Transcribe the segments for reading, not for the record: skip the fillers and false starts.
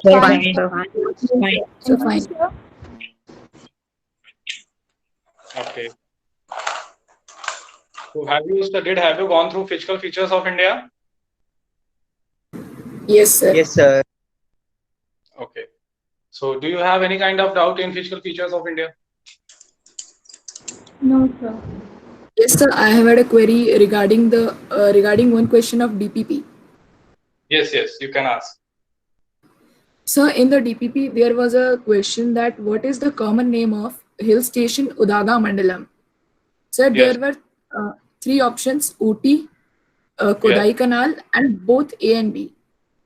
Fine, Fine. sir. Fine. So fine. Okay. So have you gone through physical features of India? Yes, sir. Yes, sir. Okay. So do you have any kind of doubt in physical features of India? No, sir. Yes, sir. I have had a query regarding one question of DPP. Yes, you can ask. So in the DPP, there was a question that what is the common name of hill station Udaga Mandalam? Sir, Yes, there were three options: Ooty, yes, Kodai Canal, and both A and B.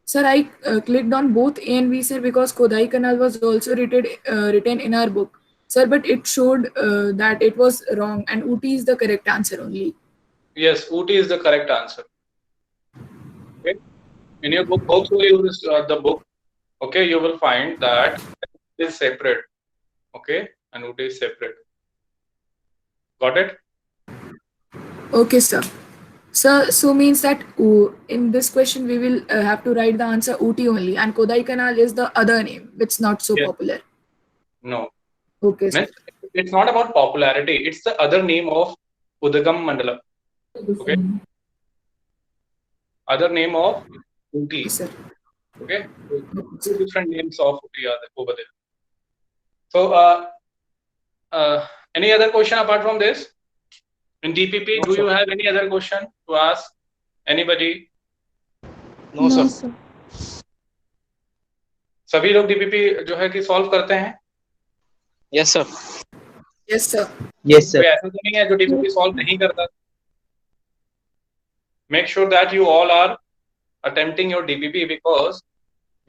Sir, I clicked on both A and B, sir, because Kodai Canal was also written in our book, sir, but it showed that it was wrong, and Ooty is the correct answer only. yes. Ooty is the correct answer. Okay. In your book, go through the book. Okay, you will find that it is separate. Okay, and Ooty is separate. Got it? Okay, sir. So means that in this question we will have to write the answer Ooty only, and Kodai Canal is the other name, which is not so Yes. popular. No. Okay, sir. Means it's not about popularity. It's the other name of Udagam Mandalam. Okay. Other name of Ooty. Yes, sir. Okay. So, two different names of Ooty are over there. So, any other question apart from this? In DPP, do you have any other question to ask anybody? No, sir. sir. सभी लोग DPP जो है कि solve करते हैं? Yes, sir. Yes, sir. Yes, sir. कोई ऐसा तो नहीं है जो डीपीपी सॉल्व नहीं करता? Make sure that you all are attempting your DPP because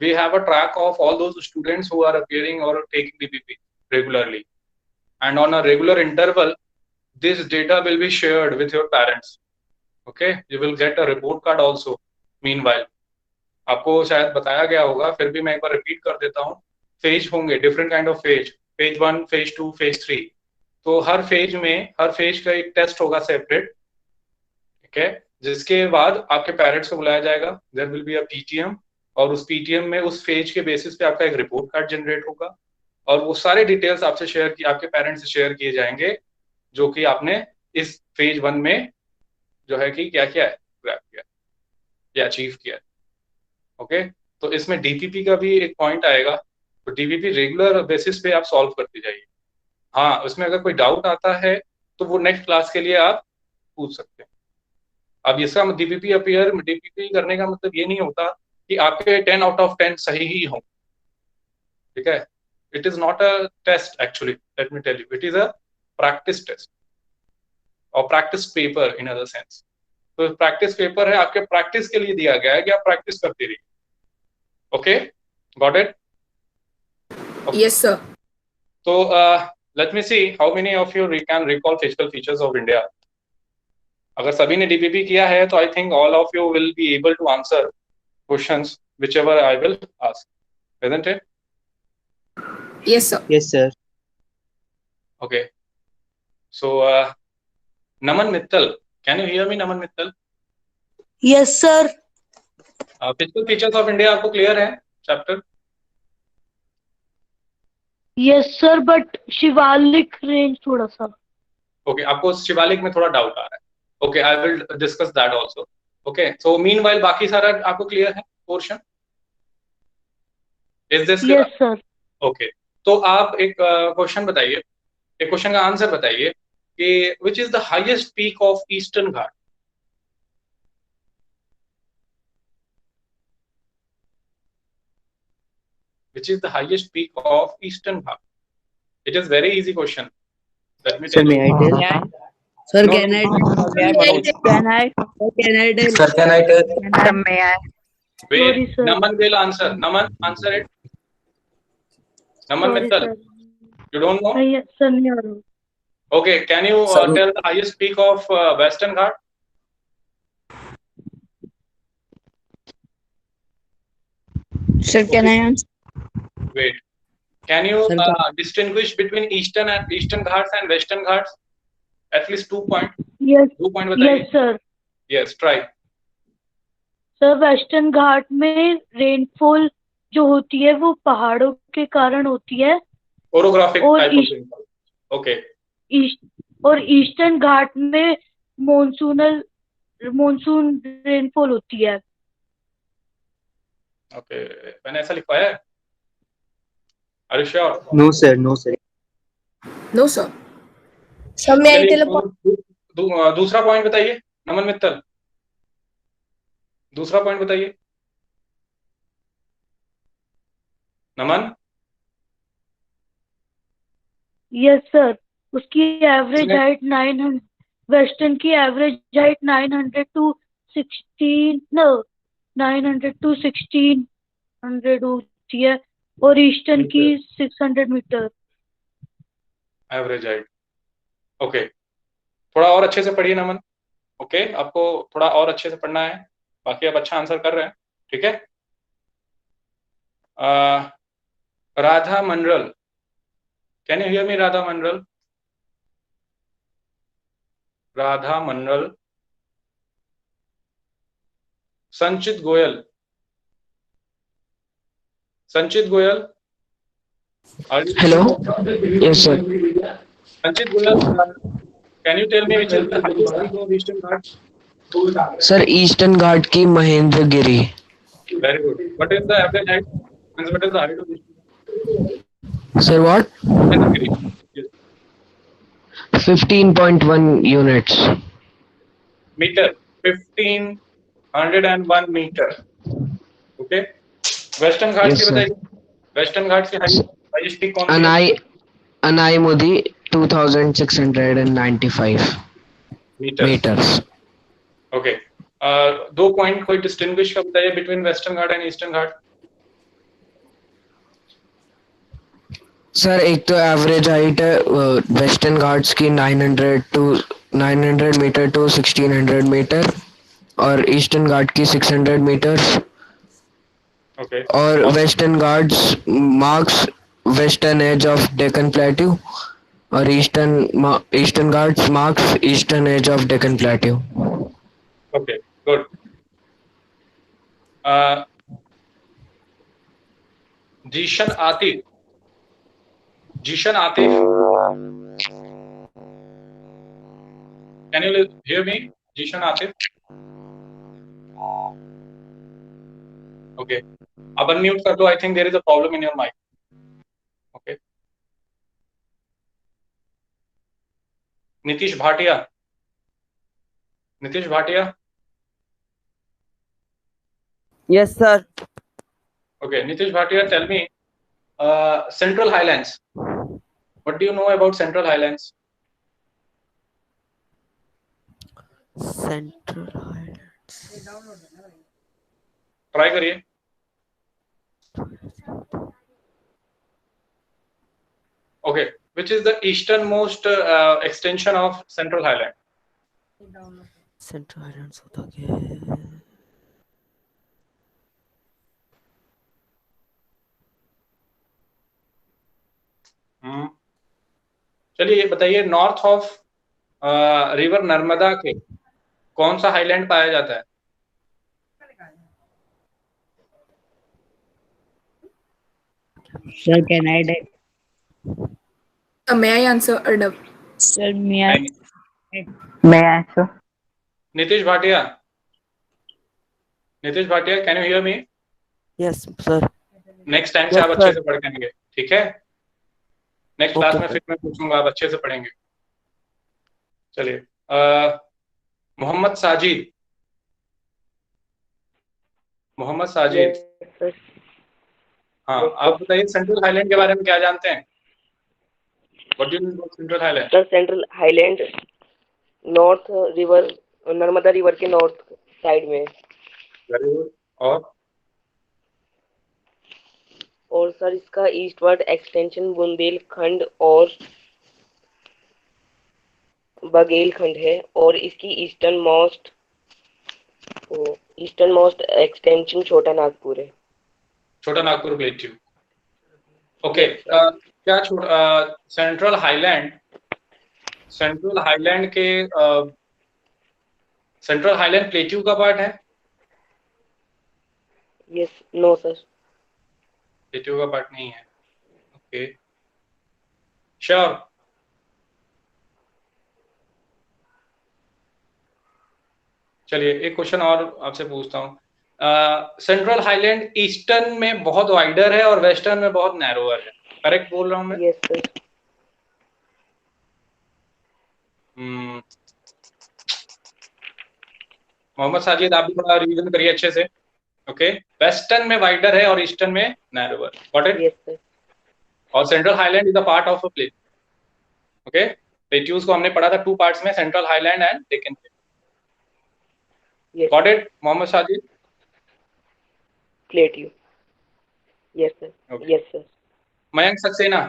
we have a track of all those students who are appearing or taking DPP regularly. And on a regular interval, this data will be shared with your parents. Okay, you will get a report card also. Meanwhile, आपको शायद बताया गया होगा, फिर भी मैं एक बार repeat कर देता हूँ. फेज होंगे, different kind of phase 1, phase 2, phase 3. तो हर फेज का एक टेस्ट होगा सेपरेट. ठीक है, जिसके बाद आपके पेरेंट्स को बुलाया जाएगा. There will be a PTM, और उस पीटीएम में उस फेज के बेसिस पे आपका एक रिपोर्ट कार्ड जनरेट होगा, और वो सारे डिटेल्स आपके पेरेंट्स से शेयर किए जाएंगे जो कि आपने इस फेज 1 में जो है कि क्या किया है, ग्रैब किया या अचीव किया है. ओके, तो इसमें डीपीपी का भी एक पॉइंट आएगा. तो डीपीपी रेगुलर बेसिस पे आप सॉल्व करते जाइए. हाँ, उसमें अगर कोई डाउट आता है तो वो नेक्स्ट क्लास के लिए आप पूछ सकते हैं. अब इसका डीपीपी करने का मतलब ये नहीं होता कि आपके 10 आउट ऑफ 10 सही ही हों. ठीक है, it is not a test actually, let me tell you, it is a practice test और practice paper in other sense. तो प्रैक्टिस पेपर है, आपके प्रैक्टिस के लिए दिया गया है कि आप प्रैक्टिस करते रहिए. Okay, got it? Yes, sir. So let me see how many of you can recall physical features of India. अगर सभी ने डीपीपी किया है तो I think all of you will be able to answer questions whichever I will ask, isn't it? Yes, sir. Yes, sir. Okay. So Naman Mittal, can you hear me, Naman Mittal? Yes, sir. Physical features of India आपको clear है chapter? Yes, sir, but Shivalik range थोड़ा सा. Okay, आपको शिवालिक में थोड़ा doubt आ रहा है. Okay, I will discuss that also. Okay, so meanwhile बाकी सारा आपको क्लियर है portion? Is this clear? Yes, sir. Okay, तो आप एक क्वेश्चन बताइए, एक क्वेश्चन का आंसर बताइए कि which is the highest peak of Eastern Ghat? Which is the highest peak of Eastern Ghat? It is very easy question. Let me So tell may I you. tell? Sir, No, can I? Manoj. Can I? Can I tell? Sir, can I tell? May I? Wait, Sorry, sir. Naman will answer. Naman, answer it. Naman Sorry, Mittal, sir. you don't know? Yes, sir, नहीं आ रहा. Okay, can you tell the highest peak of Western Ghat? Sir, can I answer? Wait, can you Sir, distinguish between Eastern Ghats and Western Ghats? At least 2 point. Yes, 2 point बताइए. yes, sir. Yes, try. Sir Western Ghat में rainfall जो होती है वो पहाड़ों के कारण होती है, ओरोग्राफिक और type of rainfall. Okay, Eastern Ghat में मॉनसून रेनफॉल होती है। ओके, मैंने ऐसा लिखवाया है? Are you sure? No, sir. No, sir. No, sir. Sir, may I चलिए, tell a point? दूसरा पॉइंट बताइए नमन मित्तल, दूसरा पॉइंट बताइए नमन। यस सर, उसकी एवरेज उसने- हाइट 900, वेस्टर्न की एवरेज हाइट 900 टू 1600 होती है, और ईस्टर्न की 600 मीटर। Average height. ओके, थोड़ा और अच्छे से पढ़िए नमन। ओके, आपको थोड़ा और अच्छे से पढ़ना है, बाकी आप अच्छा आंसर कर रहे हैं, ठीक है। Radha Mandal, can you hear me? Radha Mandal, Radha Mandal. Sanchit Goyal, Sanchit Goyal, Hello. Yes, sir. Sanchit Goyal, can you tell me which is the highest peak of Eastern Ghat? Sir, Eastern Ghat की Mahendragiri. Very good. What is the average height? What is the height of Eastern Sir, what? Mahendragiri? 15.1 units. Metre, 1501 metre. Okay, Western Ghat Yes, की sir. बताइए, Western घाट की highest peak कौन सी है? Anai Modi 2695 metre. meters. Okay, दो point कोई distinguish कर बताइए between Western Ghat and Eastern Ghat. Sir, एक तो एवरेज हाइट है वेस्टर्न घाट्स की 900 मीटर टू 1600 मीटर, और ईस्टर्न घाट की 600 मीटर्स, ओके, और Western Ghats marks western edge of Deccan plateau, और Eastern Ghats marks eastern edge of Deccan plateau. Okay, good. Zeeshan Atif, Zeeshan Atif, can you hear me? Zeeshan Atif, okay, अब unmute कर दो। I think there is a problem in your mic. Okay, Nitish Bhatia, Nitish Bhatia, Yes, sir. okay, Nitish Bhatia, tell me, Central Highlands, what do you know about Central Highlands? Central Highlands. Try करिए। Okay, which is the easternmost extension of Central Highland? Central Highlands होता क्या है? चलिए ये बताइए, north of river Narmada के कौन सा हाईलैंड पाया जाता है? Sir, can I tell? May I answer, Arnav? Sir, may I? May I answer? Nitish Bhatia, Nitish Bhatia, can you hear me? Yes, sir. Next time से Yes, आप अच्छे sir. से पढ़ लेंगे, ठीक है? नेक्स्ट Okay, क्लास में sir. फिर मैं पूछूंगा, आप अच्छे से पढ़ेंगे। चलिए, मोहम्मद साजिद, मोहम्मद साजिद, Yes, sir. हाँ, आप बताइए सेंट्रल हाईलैंड के बारे में क्या जानते हैं? What do you know about central highland? Sir, Central Highland, north river, Narmada river के नॉर्थ साइड में। Very good. और सर इसका ईस्टवर्ड एक्सटेंशन बुंदेलखंड और बघेलखंड है, और इसकी ईस्टर्न मोस्ट एक्सटेंशन छोटा नागपुर है। छोटा नागपुर प्लेट्यू। ओके, क्या सेंट्रल हाईलैंड के सेंट्रल हाईलैंड प्लेट्यू का पार्ट है? Yes, no sir. प्लेट्यू का पार्ट नहीं है। Okay, sure. चलिए एक क्वेश्चन और आपसे पूछता हूँ। सेंट्रल हाईलैंड ईस्टर्न में बहुत वाइडर है और वेस्टर्न में बहुत नैरोअर है, करेक्ट बोल रहा हूँ मैं? Yes sir. मोहम्मद साजिद, आप भी थोड़ा रिवीजन करिए अच्छे से। ओके, वेस्टर्न में वाइडर है और ईस्टर्न में narrower, got it? Yes sir. और central highland is a part of a plate. Okay, plateaus को हमने पढ़ा था 2 पार्ट्स में, central highland and Deccan plate, yes got it Mohammad Sajid? Plateau. Yes sir. Okay. Yes sir. Mayank Saxena,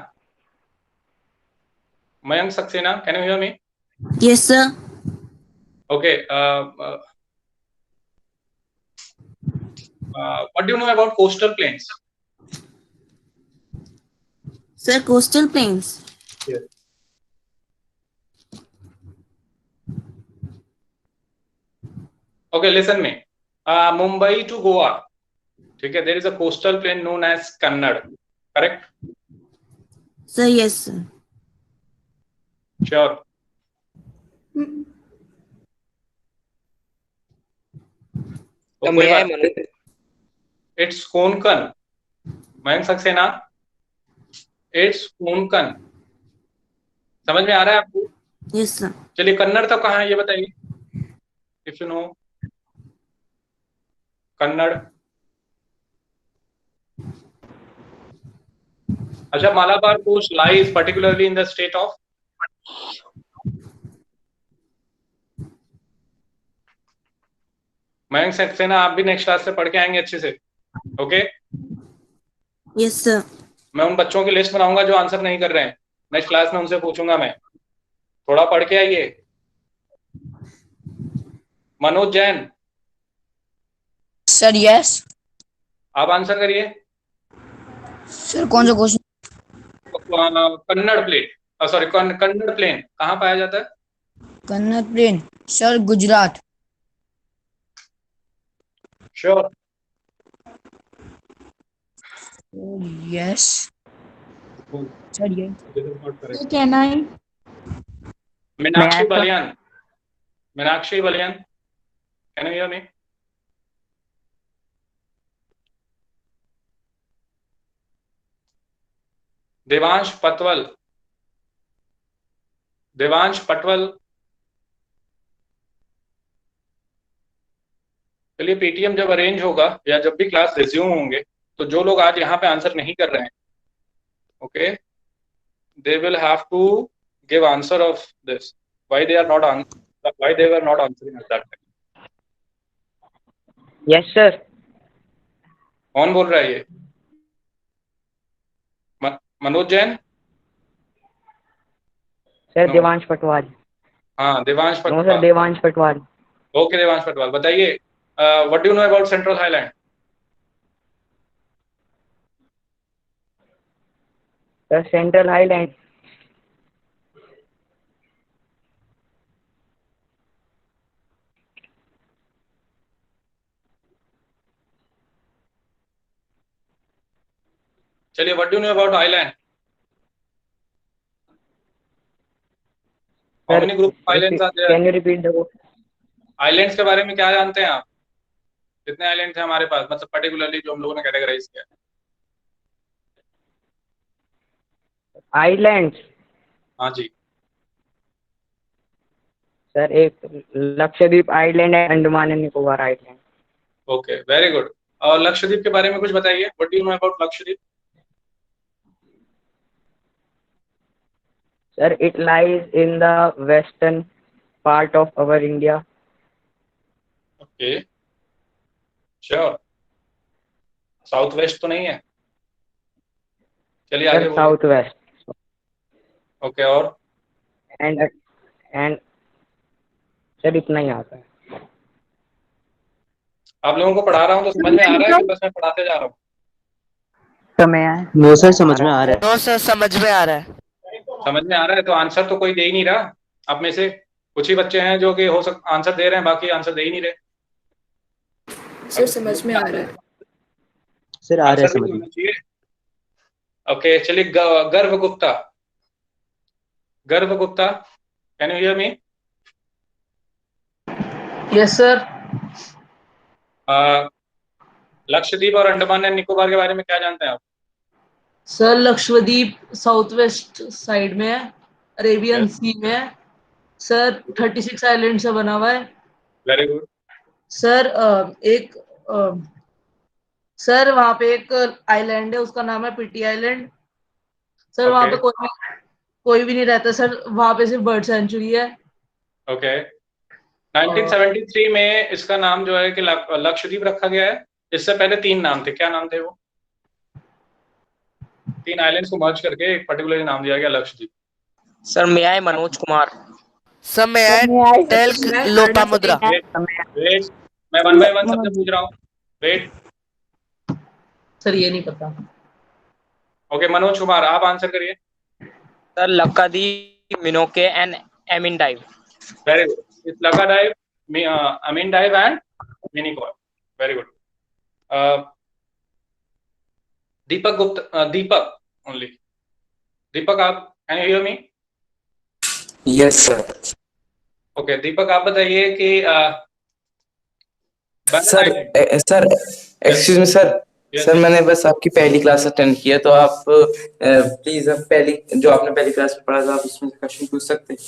Mayank Saxena, can you hear me? Yes, sir. Okay. What do you know about coastal plains? Sir, coastal plains. Yes. Okay, listen me. Mumbai to Goa. Okay, there is a coastal plain known as Kannad. Correct? Sir, yes, sir. Sure. तो मैं है Manoj. It's Konkan. Mayank Saxena. It's Konkan. समझ में आ रहा है आपको? Yes, sir. चलिए, कन्नड़ तो कहाँ है ये बताइए, इफ यू नो कन्नड़। अच्छा, Malabar coast lies particularly in the state of? Mayank Saxena, आप भी नेक्स्ट क्लास से पढ़ के आएंगे अच्छे से। Okay, Yes, sir. मैं उन बच्चों की लिस्ट बनाऊंगा जो आंसर नहीं कर रहे हैं, नेक्स्ट क्लास में उनसे पूछूंगा मैं, थोड़ा पढ़ के आइए। Manoj Jain, sir yes. आप आंसर करिए। सर कौन सा question? Kannada plate, sorry Kannada plain कहाँ पाया जाता है? Kannada plain sir Gujarat. Sure? Yes sir ये Can I? Meenakshi Baliyan, Meenakshi Baliyan, can you hear me? Devansh Patwal, Devansh Patwal. चलिए, पेटीएम जब अरेंज होगा या जब भी क्लास रिज्यूम होंगे, तो जो लोग आज यहाँ पे आंसर नहीं कर रहे हैं, okay, they will have to give answer of this, why they are not why they were not answering at that time. Yes sir. कौन बोल रहा है ये? मनोज जैन? Sir No. देवांश पटवाल। हाँ, Devansh no sir, Patwal. Devansh Patwal. Okay, Devansh Patwal, बताइए, what do you know about central highland? Sir central highland. चलिए, what do you know about island? How many group of islands are there? Can you repeat the? Islands के बारे में क्या जानते हैं आप? कितने आइलैंड्स हैं हमारे पास, मतलब पर्टिकुलरली जो हम लोगों ने कैटेगराइज किया? आइलैंड हाँ जी। सर एक लक्षद्वीप आइलैंड है, Andaman and Nicobar island. Okay, very good. और लक्षद्वीप के बारे में कुछ बताइए, what do you know about Lakshadweep? Sir it lies in the western part of our India. Okay, sure? South west तो नहीं है? चलिए आगे सर बोलिए। South west. ओके, और? एंड सर इतना ही आता है। आप लोगों को पढ़ा रहा हूँ तो समझ में आ रहा है कि बस मैं पढ़ाते जा रहा हूँ? नो सर, समझ में आ रहा है। नो सर, समझ में आ रहा है। समझ में आ रहा है तो आंसर तो कोई दे ही नहीं रहा। आप में से कुछ ही बच्चे हैं जो कि आंसर दे रहे हैं, बाकी आंसर दे ही नहीं रहे। सर समझ में आ रहा है। सर आ रहा है आंसर समझ नहीं में। होना चाहिए, Okay, चलिए गर्भ गुप्ता. गर्भ Gupta, can you hear me? Yes sir. Lakshadweep और अंडमान एंड निकोबार के बारे में क्या जानते हैं आप? Sir Lakshadweep south west side में है, अरेबियन सी में है सर, 36 आइलैंड से बना हुआ है. Very good. सर एक सर वहाँ पे एक आइलैंड है, उसका नाम है पिटी आइलैंड. सर वहाँ पे कोई भी नहीं रहता सर, वहाँ पे सिर्फ बर्ड सेंचुरी है. ओके. 1973 में इसका नाम जो है कि लक्षद्वीप रखा गया है. इससे पहले 3 नाम थे. क्या नाम थे वो? 3 आइलैंड्स को मर्ज करके एक पर्टिकुलर नाम दिया गया लक्षद्वीप. सर मैं आए मनोज कुमार. सर मैं टेल लोपामुद्रा. वेट, मैं 1 by 1 सबसे पूछ रहा हूँ. वेट. सर ये नहीं पता. ओके, मनोज कुमार आप आंसर करिए. Sir Lakshadweep, Minicoy and Amindivi. Very good. It's Lakshadweep, Amindivi and Minicoy. Very good. Deepak Gupta, Deepak only. Deepak आप, can you hear me? Yes sir. Okay Deepak आप बताइए कि sir excuse me sir. Sir मैंने बस आपकी पहली क्लास अटेंड की है, तो आप प्लीज अब पहली क्लास में पढ़ा था आप उसमें क्वेश्चन पूछ सकते हैं.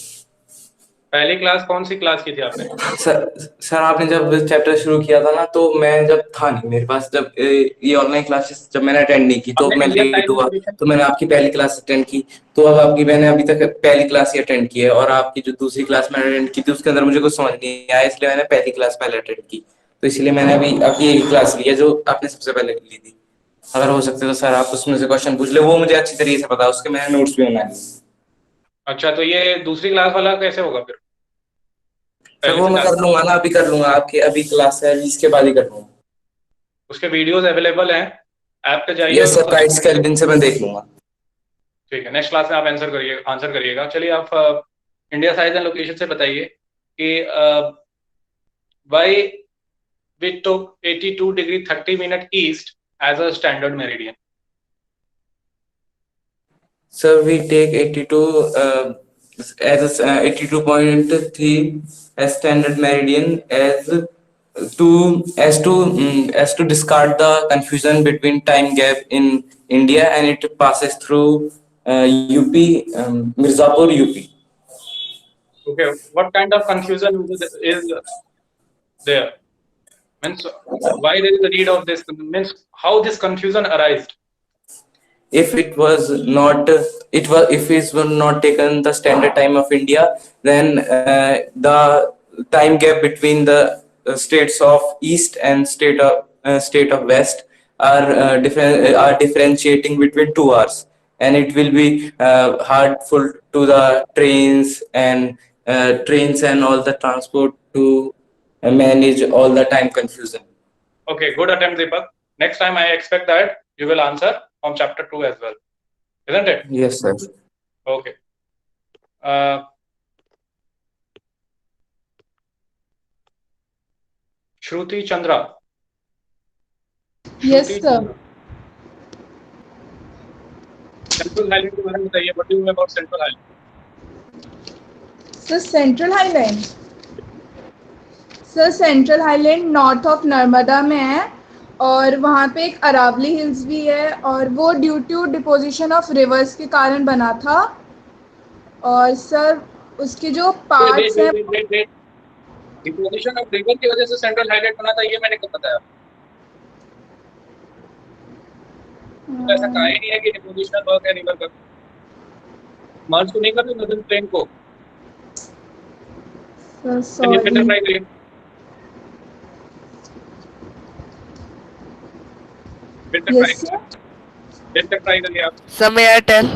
पहली क्लास कौन सी क्लास की थी आपने? सर आपने जब चैप्टर शुरू किया था ना, तो मैं जब था नहीं मेरे पास, जब ये ऑनलाइन क्लासेस जब मैंने अटेंड नहीं की तो मैं लेट हुआ, तो मैंने आपकी पहली क्लास अटेंड की. तो अब आपकी मैंने अभी तक पहली क्लास ही अटेंड की है, और आपकी जो दूसरी क्लास मैंने अटेंड की थी उसके अंदर मुझे कुछ समझ नहीं आया, इसलिए मैंने पहली क्लास पहले अटेंड की. तो इसलिए मैंने अभी आपकी एक क्लास ली है जो आपने सबसे पहले ली थी. अगर हो सकते तो सर आप उसमें से क्वेश्चन पूछ ले, वो मुझे अच्छी तरीके से पता है, उसके मैंने नोट्स भी बनाए. अच्छा, तो ये दूसरी क्लास वाला कैसे होगा फिर? सर वो मैं कर लूंगा ना, अभी कर लूंगा. आपके अभी क्लास है, इसके बाद ही कर लूंगा. उसके वीडियोस अवेलेबल हैं, ऐप पे जाइए. यस सर, काइट्स के दिन से मैं देख लूंगा. ठीक है, नेक्स्ट क्लास में आप आंसर करिएगा. चलिए आप इंडिया साइज एंड लोकेशन से बताइए कि why we took 82 degree 30 minute east as a standard meridian. Sir, we take 82 as 82.3 as standard meridian as to discard the confusion between time gap in India, and it passes through UP, Mirzapur, UP. Okay, what kind of confusion is there? Means why there is the need of this? Means how this confusion arised? If it was not taken the standard time of India, then the time gap between the states of East and state of West are differentiating between 2 hours, and it will be hardful to the trains and all the transport to manage all the time confusion. Okay, good attempt, Deepak. Next time I expect that you will answer from chapter 2 as well, isn't it? Yes, sir. Okay. Shruti Chandra. Yes, sir. Central Highland के बारे में बताइए. What do you know about Central Highland? Sir, Central Highland. Sir central highland north of Narmada में है, और वहाँ पे एक अरावली हिल्स भी है, और वो due to deposition of rivers के कारण बना था. और सर उसके जो पार्ट्स हैं, डिपोजिशन ऑफ रिवर की वजह से सेंट्रल हाईलैंड बना था, ये मैंने कब बताया? ऐसा कहा ही नहीं है कि डिपोजिशन वर्क है रिवर का. मर्ज तो नहीं कर रहे नदन प्लेन को. सॉरी. समय एयरटेल.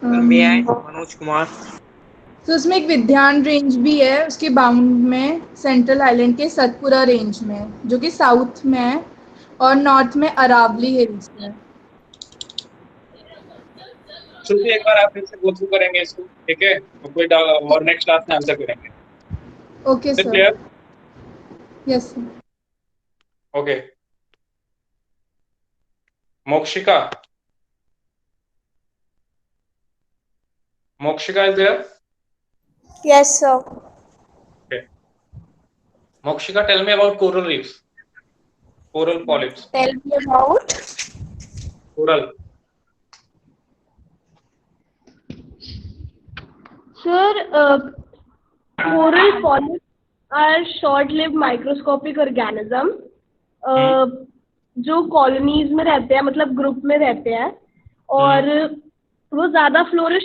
मनोज कुमार. तो उसमें एक विध्यान रेंज भी है, उसके बाउंड में सेंट्रल आइलैंड के सतपुरा रेंज में, जो कि साउथ में है, और नॉर्थ में अरावली हिल्स है. श्रुति एक बार आप फिर से गो थ्रू करेंगे इसको, ठीक है? कोई और नेक्स्ट क्लास में आंसर करेंगे. Okay sir. Yes sir. Okay. Mokshika. Mokshika is there? Yes, sir. Okay. Mokshika, tell me about coral reefs. Coral polyps. Tell me about. Coral. Sir, coral polyps are short-lived microscopic organism जो colonies में रहते हैं, मतलब group में रहते हैं, और वो ज्यादा फ्लोरिश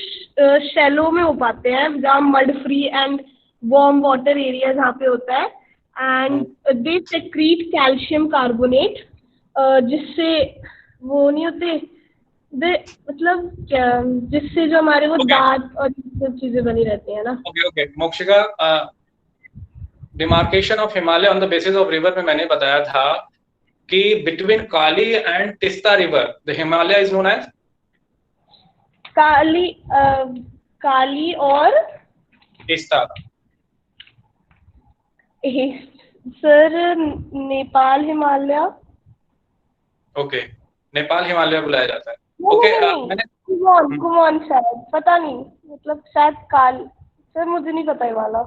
शेलो में हो पाते हैं जहाँ mud free and warm water area जहाँ पे होता है, and they secrete calcium carbonate जिससे वो नहीं होते मतलब क्या, जिससे जो हमारे वो दांत और सब चीजें बनी रहती है ना। Okay Mokshika, demarcation of Himalaya on the basis of river में मैंने बताया था कि between Kali and Teesta river the Himalaya is known as Kali और तिस्ता। सर नेपाल हिमालय। ओके, नेपाल हिमालय बुलाया जाता है। ओके, मैंने कुमोन शायद, पता नहीं, मतलब शायद काल, सर मुझे नहीं पता ये वाला।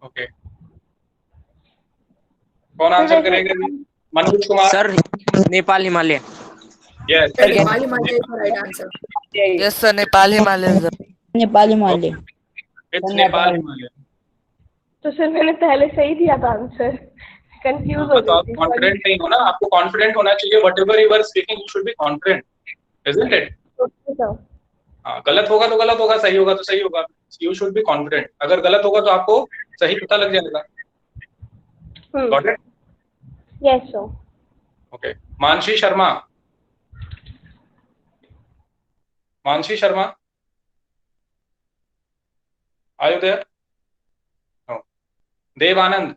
ओके, कौन आंसर करेगा? Manoj Kumar. Sir Nepal Himalaya. Yes, Nepal Himalaya is the right answer. Yes sir, Nepal Himalaya. Nepal Himalaya. It's Nepal Himalaya. तो सर मैंने पहले सही दिया था आंसर, कंफ्यूज हो तो आप कॉन्फिडेंट नहीं हो ना, आपको कॉन्फिडेंट होना चाहिए। Whatever you are speaking you should be confident, isn't it? हाँ, गलत होगा तो गलत होगा, सही होगा तो सही होगा। You should be confident. अगर गलत होगा तो आपको सही पता लग जाएगा। Got it? Yes sir. Okay, Mansi Sharma. Mansi Sharma, are you there? No. Dev Anand.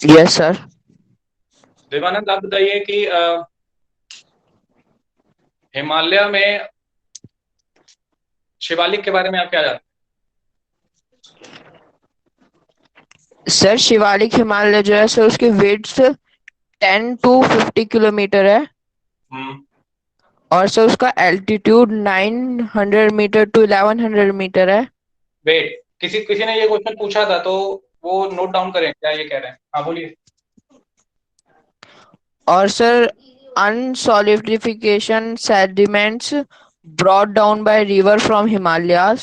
Yes sir. Devanand, आप बताइए कि हिमालय में शिवालिक के बारे में आप क्या जानते हैं? सर शिवालिक हिमालय जो है सर, उसकी विड्थ 10 to 50 किलोमीटर है, और सर उसका एल्टीट्यूड 900 मीटर to 1100 मीटर है। वेट, किसी ने ये क्वेश्चन पूछा था तो वो नोट डाउन करें क्या ये कह रहे हैं? हाँ बोलिए। और sir unsolidification sediments brought down by river from Himalayas।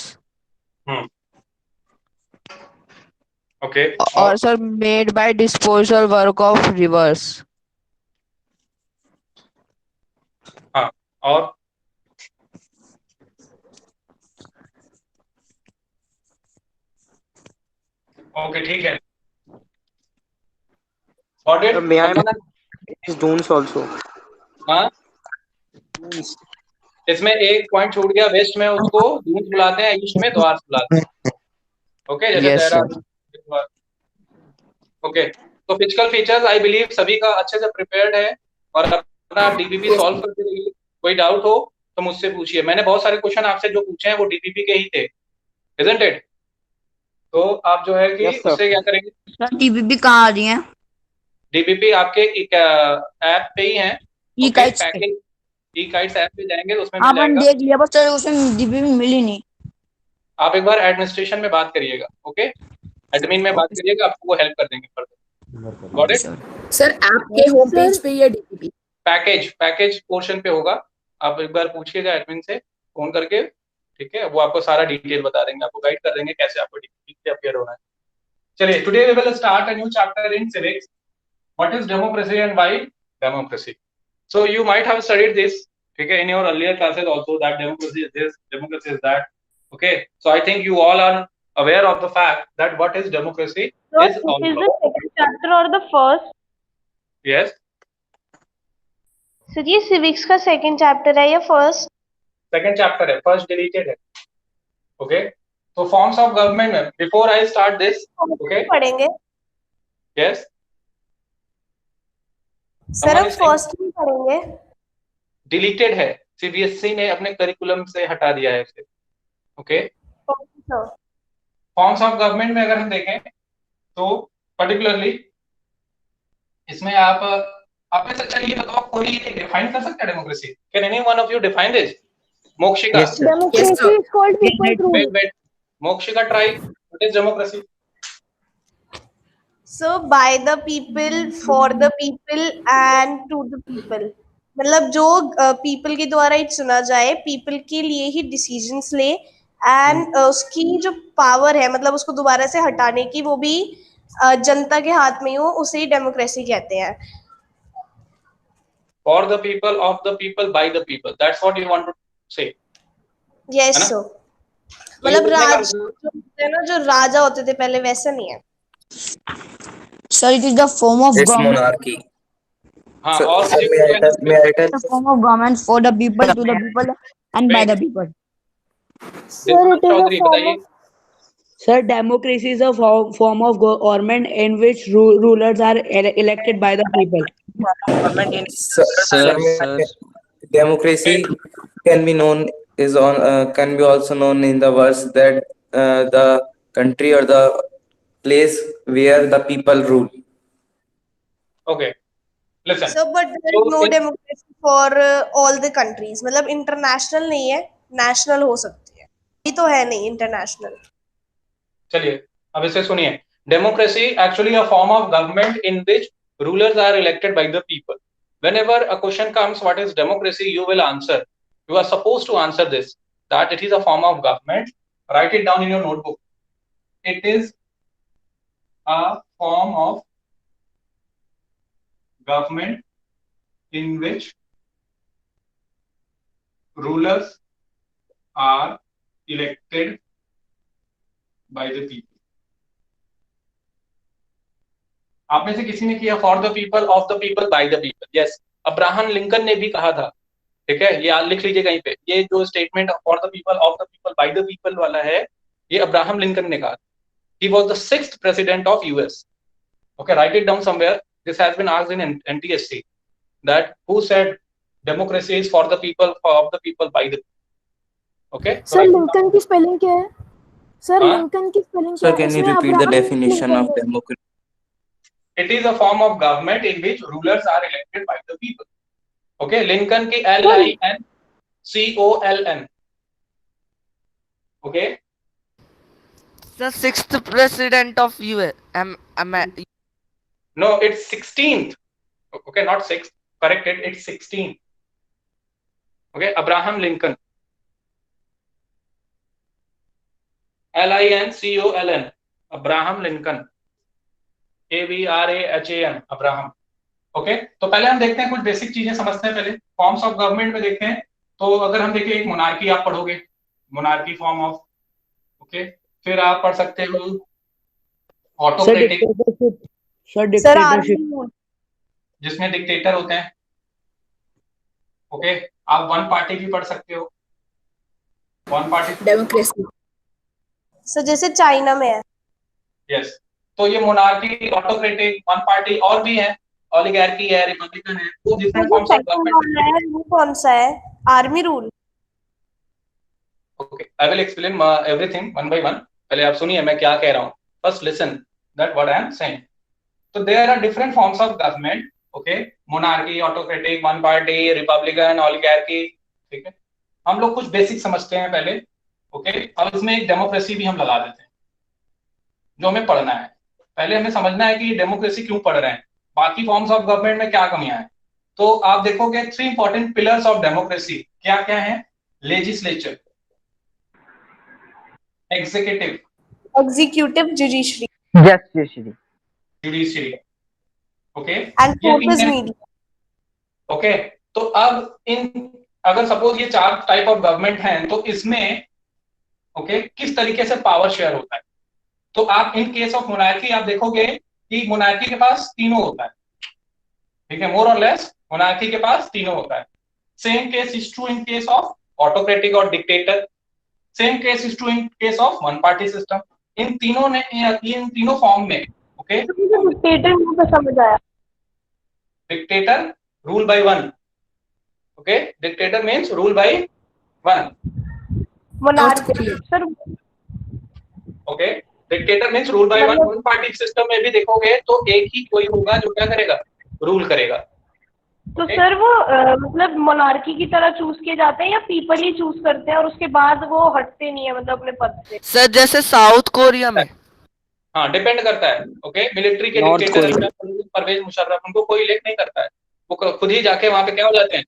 Okay, और sir made by disposal work of rivers। हाँ, और ओके ठीक है। Got it? May I is dunes also? हाँ, इसमें एक पॉइंट छूट गया। वेस्ट में उसको दून बुलाते हैं, ईस्ट में द्वार बुलाते हैं। ओके, जैसे Yes, देहरादून। ओके, तो फिजिकल फीचर्स आई बिलीव सभी का अच्छे से प्रिपेयर्ड है और अपना डीपीपी सॉल्व करते रहिए। कोई डाउट हो तो मुझसे पूछिए। मैंने बहुत सारे क्वेश्चन आपसे जो पूछे हैं वो डीपीपी के ही थे, इजंट इट? तो आप जो है कि उससे क्या करेंगे? सर डीपीपी कहाँ आ रही है? डीपीपी आपके ऐप पे ही है। ई काइट्स पैकेज ई काइट्स ऐप पे जाएंगे तो उसमें मिल आपने जाएगा। देख लिया, बस सर उसमें डीपीपी मिली नहीं। आप एक बार एडमिनिस्ट्रेशन में बात करिएगा। ओके, एडमिन में बात करिएगा, आपको वो हेल्प कर देंगे further. Got it? Sir app के होम पेज पे ये डीपीपी पैकेज पोर्शन पे होगा। आप एक बार पूछिएगा एडमिन से फोन करके, ठीक है? वो आपको सारा डिटेल बता देंगे, आपको गाइड कर देंगे कैसे आपको डीपीपी पे अपीयर होना है। चलिए, today we will start a new chapter in civics. What is democracy and why democracy? So you might have studied this, ठीक है, in your earlier classes also, that democracy is this, democracy is that. Okay, so I think you all are aware of the fact that what is democracy So is all this is the about. second chapter or the first? Yes, sir ये civics का second chapter है या first? second chapter है, first deleted है। Okay, so forms of government में before I start this, okay, पढ़ेंगे yes, sir, हम first में पढ़ेंगे। deleted है, CBSE ने अपने करिकुलम से हटा दिया है इसे। ओके, फॉर्म्स ऑफ गवर्नमेंट में अगर हम देखें तो पर्टिकुलरली इसमें आप में से ये बताओ, कोई डिफाइन कर सकता है democracy? Can any one of you define this? Mokshika? Yes, sir. Democracy is called people's rule. wait. Mokshika, try. What is democracy? So by the people, for the people and to the people. मतलब जो people के द्वारा ही चुना जाए, people के लिए ही decisions ले, and उसकी जो power है, मतलब उसको दोबारा से हटाने की, वो भी जनता के हाथ में हो, उसे ही डेमोक्रेसी कहते हैं. For the people, of the people, by the people. That's what you want to say. Yes, है ना? sir. तो ये मतलब बोलने का राज जो होते हैं ना, जो राजा होते थे पहले, वैसा नहीं है. Sir, it is the form of It's government. monarchy. हाँ, So, और sir, may I tell? The form of government for the people, to the people, and by the people. Sir, it is a Chaudhary form बताइए. of Sir, democracy is a form of government in which rulers are elected by the people. Government in Sir, democracy can be known is on can be also known in the words that the country or the place where the people rule. Okay. Listen. So, but there is no democracy for all the countries. मतलब international नहीं है, national हो सकती है. ये तो है नहीं international. चलिए, अब इसे सुनिए. Democracy actually a form of government in which rulers are elected by the people. Whenever a question comes, what is democracy, you will answer. You are supposed to answer this, that it is a form of government. Write it down in your notebook. It is a form of government in which rulers are elected by the people. आप में से किसी ने किया for the people, of the people, bye the people? Yes, Abraham Lincoln ने भी कहा था. ठीक है, ये लिख लीजिए कहीं पे. ये जो statement for the people, of the people, bye the people वाला है, ये अब्राहम लिंकन ने कहा. He was the 6th president of US. Okay, write it down somewhere. This has been asked in NTSC. That who said democracy is for the people, of the people, by the people. Okay. Sir, Lincoln की spelling क्या है? Sir, Lincoln की spelling क्या Sir, है? can you इसमें repeat the Abraham definition Lincoln of है. democracy? It is a form of government in which rulers are elected by the people. Okay, Lincoln की LINCOLN. Okay. The 6th president of US. No, it's 16th. Okay, not 6th. Corrected. It's 16th. Okay, Abraham Lincoln. LINCOLN. Abraham Lincoln. ABRAHAM. Abraham. Okay, तो पहले हम देखते हैं कुछ basic चीजें समझते हैं. पहले फॉर्म्स ऑफ गवर्नमेंट में देखते हैं. तो अगर हम देखें, एक मोनार्की आप पढ़ोगे, मोनार्की फॉर्म ऑफ. ओके, फिर आप पढ़ सकते हो ऑटोक्रेटिक, जिसमें डिक्टेटर होते हैं. ओके, आप वन पार्टी भी पढ़ सकते हो. One party democracy. सर जैसे चाइना में है. यस, तो ये मोनार्की, ऑटोक्रेटिक, वन पार्टी और भी है. ओलिगार्की है, रिपब्लिकन है. वो डिफरेंट फॉर्म्स ऑफ गवर्नमेंट. वो कौन सा है? Army rule. Okay, I will explain everything one by one. पहले आप सुनिए मैं क्या कह रहा हूँ. First listen that what I am saying. So there are different forms of government. Okay, monarchy, autocratic, one party, republican, oligarchy. ठीक है, हम लोग कुछ बेसिक समझते हैं पहले. Okay, अब इसमें एक डेमोक्रेसी भी हम लगा देते हैं, जो हमें पढ़ना है. पहले हमें समझना है कि डेमोक्रेसी क्यों पढ़ रहे हैं, बाकी फॉर्म्स ऑफ गवर्नमेंट में क्या कमियां हैं. तो आप देखोगे 3 इंपॉर्टेंट पिलर्स ऑफ डेमोक्रेसी क्या क्या है. Legislature, executive, judiciary, judiciary. Okay, and fourth is media. Okay, तो अब इन, अगर सपोज ये 4 टाइप ऑफ गवर्नमेंट हैं, तो इसमें ओके किस तरीके से पावर शेयर होता है. तो आप इन केस ऑफ मोनार्की आप देखोगे कि मोनार्की के पास तीनों होता है. ठीक है, मोर और लेस मोनार्की के पास तीनों होता है. Same case is true in case of autocratic और dictator. Same case is true in case of one party system. इन तीनों फॉर्म में. ओके, डिक्टेटर मुझे समझ आया. Dictator rule by one. Okay, dictator means rule by one. Monarchy sir. Okay, dictator means rule by one. One party system में भी देखोगे तो एक ही कोई होगा जो क्या करेगा, रूल करेगा। तो सर वो मतलब मोनार्की की तरह चूज किए जाते हैं या पीपल ही चूज करते हैं और उसके बाद वो हटते नहीं है मतलब अपने पद से? सर जैसे साउथ कोरिया में। हाँ, डिपेंड करता है। ओके, मिलिट्री के नॉर्थ डिक्टेटर परवेज मुशर्रफ, उनको कोई इलेक्ट नहीं करता है, वो खुद ही जाके वहां पे क्या हो जाते हैं,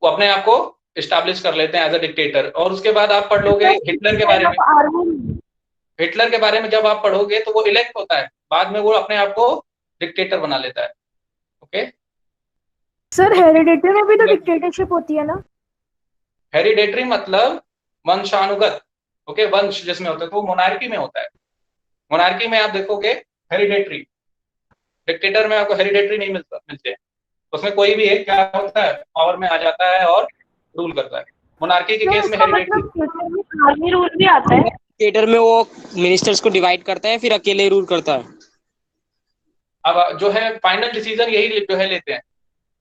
वो अपने आप को इस्टेब्लिश कर लेते हैं एज अ डिक्टेटर। और उसके बाद आप पढ़ लोगे हिटलर के बारे में, हिटलर के बारे में जब आप पढ़ोगे तो वो इलेक्ट होता है, बाद में वो अपने आप को डिक्टेटर बना लेता है। ओके सर हेरिडेटरी में भी तो डिक्टेटरशिप होती है ना? हेरिडेटरी मतलब वंशानुगत। ओके, वंश जिसमें होता है तो मोनार्की में होता है। मोनार्की में आप देखोगे हेरिडेटरी, डिक्टेटर में आपको हेरिडेटरी नहीं मिलते। उसमें कोई भी एक क्या होता है, पावर में आ जाता है और रूल करता है। मोनार्की के केस में हेरिडेटरी, आर्मी रूल भी आता है। डिक्टेटर में वो मिनिस्टर्स को डिवाइड करता है, फिर अकेले रूल करता है। अब जो है फाइनल डिसीजन यही जो है लेते हैं।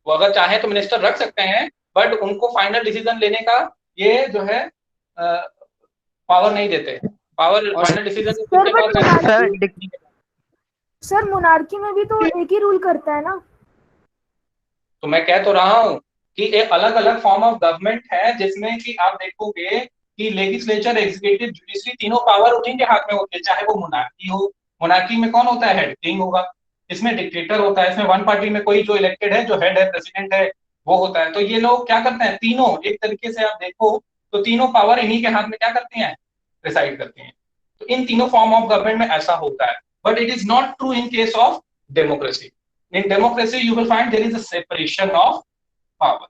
वो अगर चाहे तो मिनिस्टर रख सकते हैं, बट उनको फाइनल डिसीजन लेने का ये जो है पावर नहीं देते। Power final decision sir monarchy में भी तो एक ही रूल करता है ना? तो मैं कह तो रहा हूँ कि एक अलग अलग फॉर्म ऑफ गवर्नमेंट है, जिसमें कि आप देखोगे कि लेजिस्लेचर, एग्जीक्यूटिव, जुडिशरी, तीनों पावर उन्हीं के हाथ में होती है, चाहे वो मोनार्की हो। मोनार्की में कौन होता है? हेड, किंग होगा। इसमें डिक्टेटर होता है, इसमें वन पार्टी में कोई जो इलेक्टेड है, जो हेड है, प्रेसिडेंट है, वो होता है। तो ये लोग क्या करते हैं, तीनों एक तरीके से आप देखो तो तीनों पावर इन्हीं के हाथ में क्या करती हैं, डिसाइड करती हैं। तो इन तीनों फॉर्म ऑफ गवर्नमेंट में ऐसा होता है, but it is not true in case of democracy. In democracy you will find there is a separation of power.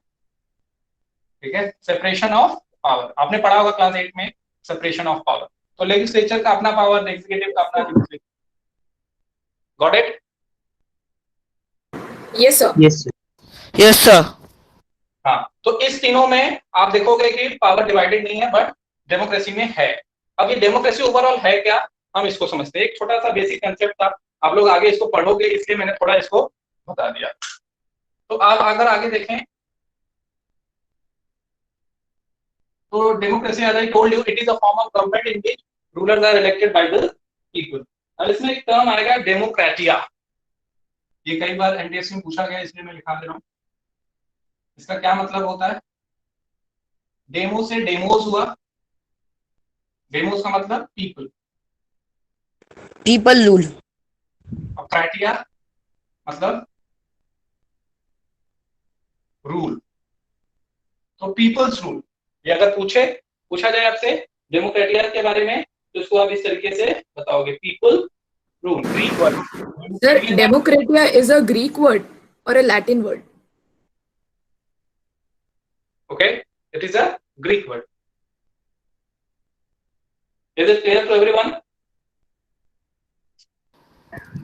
ठीक है, सेपरेशन ऑफ पावर आपने पढ़ा होगा क्लास 8 में, सेपरेशन ऑफ पावर। तो लेजिस्लेचर का अपना पावर, एग्जीक्यूटिव का अपना। Got it? Yes sir. Yes sir. हाँ, तो इस तीनों में आप देखोगे कि पावर डिवाइडेड नहीं है, बट डेमोक्रेसी में है। अब ये डेमोक्रेसी ओवरऑल है क्या, हम इसको समझते हैं। एक छोटा सा बेसिक कंसेप्ट था, आप लोग आगे इसको पढ़ोगे, इसलिए मैंने थोड़ा इसको बता दिया। तो आप अगर आगे देखें तो democracy, as I told you, it is a form of government in which rulers are elected by the people. अब इसमें एक टर्म आएगा डेमोक्रेटिया। ये कई बार एनटीएससी में पूछा गया, इसलिए मैं लिखा दे रहा हूँ। इसका क्या मतलब होता है? डेमो से डेमोस हुआ, डेमोस का मतलब पीपल, पीपल रूल। क्राइटेरिया मतलब रूल। तो पीपल्स रूल, ये अगर पूछा जाए आपसे डेमोक्रेटिया के बारे में, तो इसको आप इस तरीके से बताओगे, people rule. Greek word sir, demokratia is a Greek word और a Latin word? Okay, it is a Greek word. Is it clear to everyone?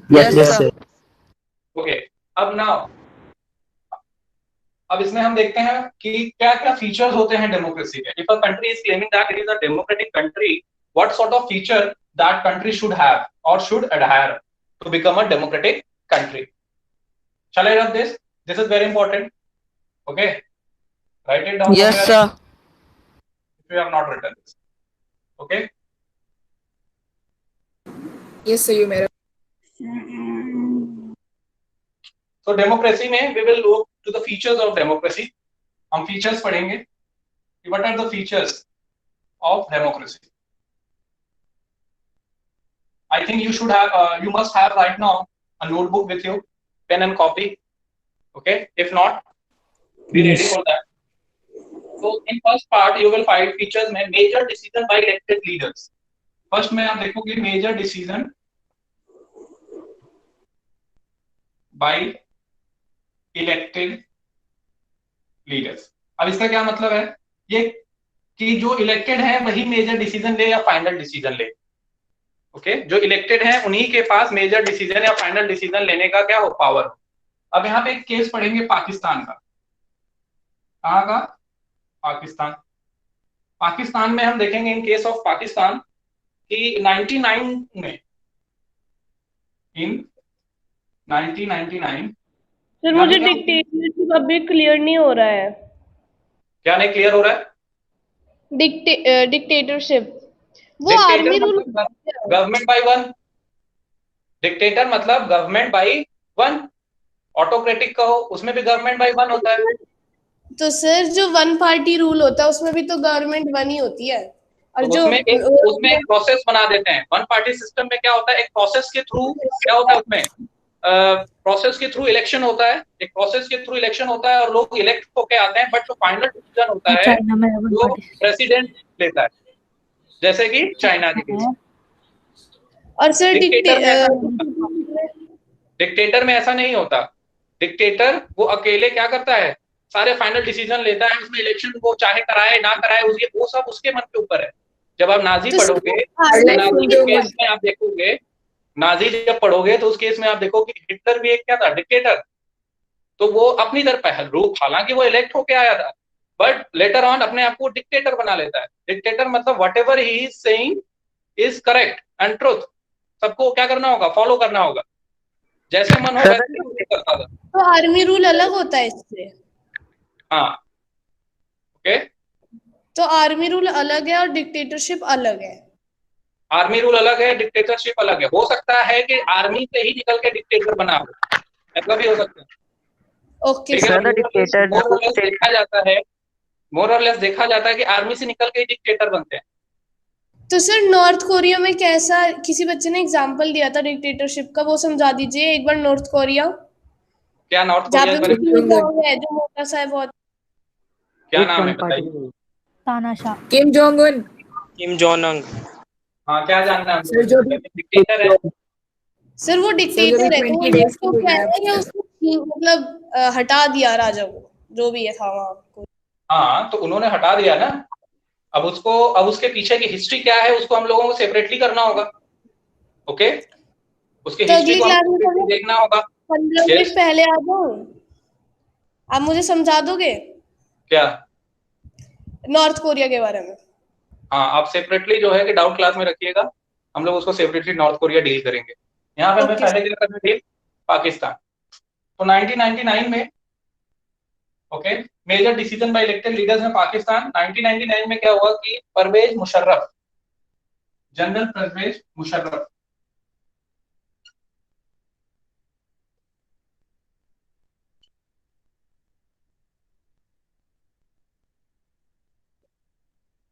Yes, sir. Okay, अब इसमें हम देखते हैं कि क्या क्या फीचर्स होते हैं डेमोक्रेसी के। If a country is claiming that it is a democratic country, what sort of feature that country should have or should adhere to become a democratic country? Shall I run this? This is very important. Okay, write it down. Yes, somewhere sir. if you have not written this. Okay. Yes sir, you may. So democracy में we will look to the features of democracy. हम features पढ़ेंगे. What are the features of democracy? I think you should have, you must have right now a notebook with you, pen and copy. Okay. If not, be ready for that. So in first part you will find features में major decision by elected leaders. First में आप देखोगे major decision by elected leaders. अब इसका क्या मतलब है, ये कि जो इलेक्टेड है वही मेजर डिसीजन ले या फाइनल डिसीजन ले। ओके, जो इलेक्टेड है उन्हीं के पास मेजर डिसीजन या फाइनल डिसीजन लेने का क्या हो, पावर। अब यहाँ पे एक केस पढ़ेंगे पाकिस्तान का। कहाँ का? पाकिस्तान। पाकिस्तान में हम देखेंगे इन केस ऑफ पाकिस्तान कि 1999 सर मुझे डिक्टेटरशिप अभी क्लियर नहीं हो रहा है। क्या नहीं क्लियर हो रहा है? डिक्टेटरशिप वो army rule, government by one. Dictator मतलब गवर्नमेंट बाय वन। ऑटोक्रेटिक कहो, उसमें भी गवर्नमेंट बाई वन होता है। तो सर जो वन पार्टी रूल होता है उसमें भी तो गवर्नमेंट वन ही होती है। और तो जो उसमें एक प्रोसेस बना देते हैं। वन पार्टी सिस्टम में क्या होता है, एक प्रोसेस के थ्रू क्या होता है, उसमें प्रोसेस के थ्रू इलेक्शन होता है, एक प्रोसेस के थ्रू इलेक्शन होता है और लोग इलेक्ट होके आते हैं, बट जो फाइनल डिसीजन होता है वो प्रेसिडेंट लेता है, जैसे कि चाइना के केस। और सर डिक्टेटर में ऐसा नहीं होता। डिक्टेटर वो अकेले क्या करता है, सारे फाइनल डिसीजन लेता है, उसमें इलेक्शन वो चाहे कराए ना कराए, उसके वो सब उसके मन के ऊपर है। जब आप नाजी पढ़ोगे, नाजी के केस में आप देखोगे, नाजी जब पढ़ोगे तो उस केस में आप देखोगे हिटलर भी एक क्या था, डिक्टेटर। तो वो अपनी तरफ है रूप, हालांकि वो इलेक्ट होके आया था, बट लेटर ऑन अपने आप को डिक्टेटर बना लेता है। डिक्टेटर मतलब what ever he is saying is correct and truth, सबको क्या करना होगा, फॉलो करना होगा, जैसे मन हो वैसे ही करता था। तो आर्मी रूल अलग होता है इससे? हाँ, ओके। तो आर्मी रूल अलग है और डिक्टेटरशिप अलग है। आर्मी रूल अलग है, डिक्टेटरशिप अलग है। हो सकता है कि आर्मी से ही निकल के डिक्टेटर बना हो, ऐसा भी हो सकता है। ओके सर, देखा जाता है, मोर और लेस देखा जाता है कि आर्मी से निकल के ही डिक्टेटर बनते हैं। तो सर नॉर्थ कोरिया में कैसा, किसी बच्चे ने एग्जांपल दिया था डिक्टेटरशिप का, वो समझा दीजिए एक बार। नॉर्थ कोरिया, क्या नॉर्थ जहाँ कोरिया पे है जो मोटा सा है बहुत, क्या नाम है बताइए? तानाशाह। Kim Jong Un. Kim Jong Un. हाँ, क्या जानना है? सर जो डिक्टेटर है। सर वो डिक्टेटर है, तो वो इलेक्ट हो गया है या उसको मतलब हटा दिया राजा को, जो भी है था वहाँ को? हाँ, तो उन्होंने हटा दिया ना। अब उसके पीछे की हिस्ट्री क्या है, उसको हम लोगों को सेपरेटली करना होगा। ओके, उसकी हिस्ट्री को हमको देखना होगा। 15 मिनट पहले आ जाओ, आप मुझे समझा दोगे क्या नॉर्थ कोरिया के बारे में? हाँ, आप सेपरेटली जो है कि डाउट क्लास में रखिएगा, हम लोग उसको सेपरेटली नॉर्थ कोरिया डील करेंगे। यहाँ पे हमें पहले क्या करना है, पाकिस्तान। तो 1999 में okay, major decision by elected leaders में पाकिस्तान। 1999 में क्या हुआ कि परवेज मुशर्रफ, जनरल परवेज मुशर्रफ,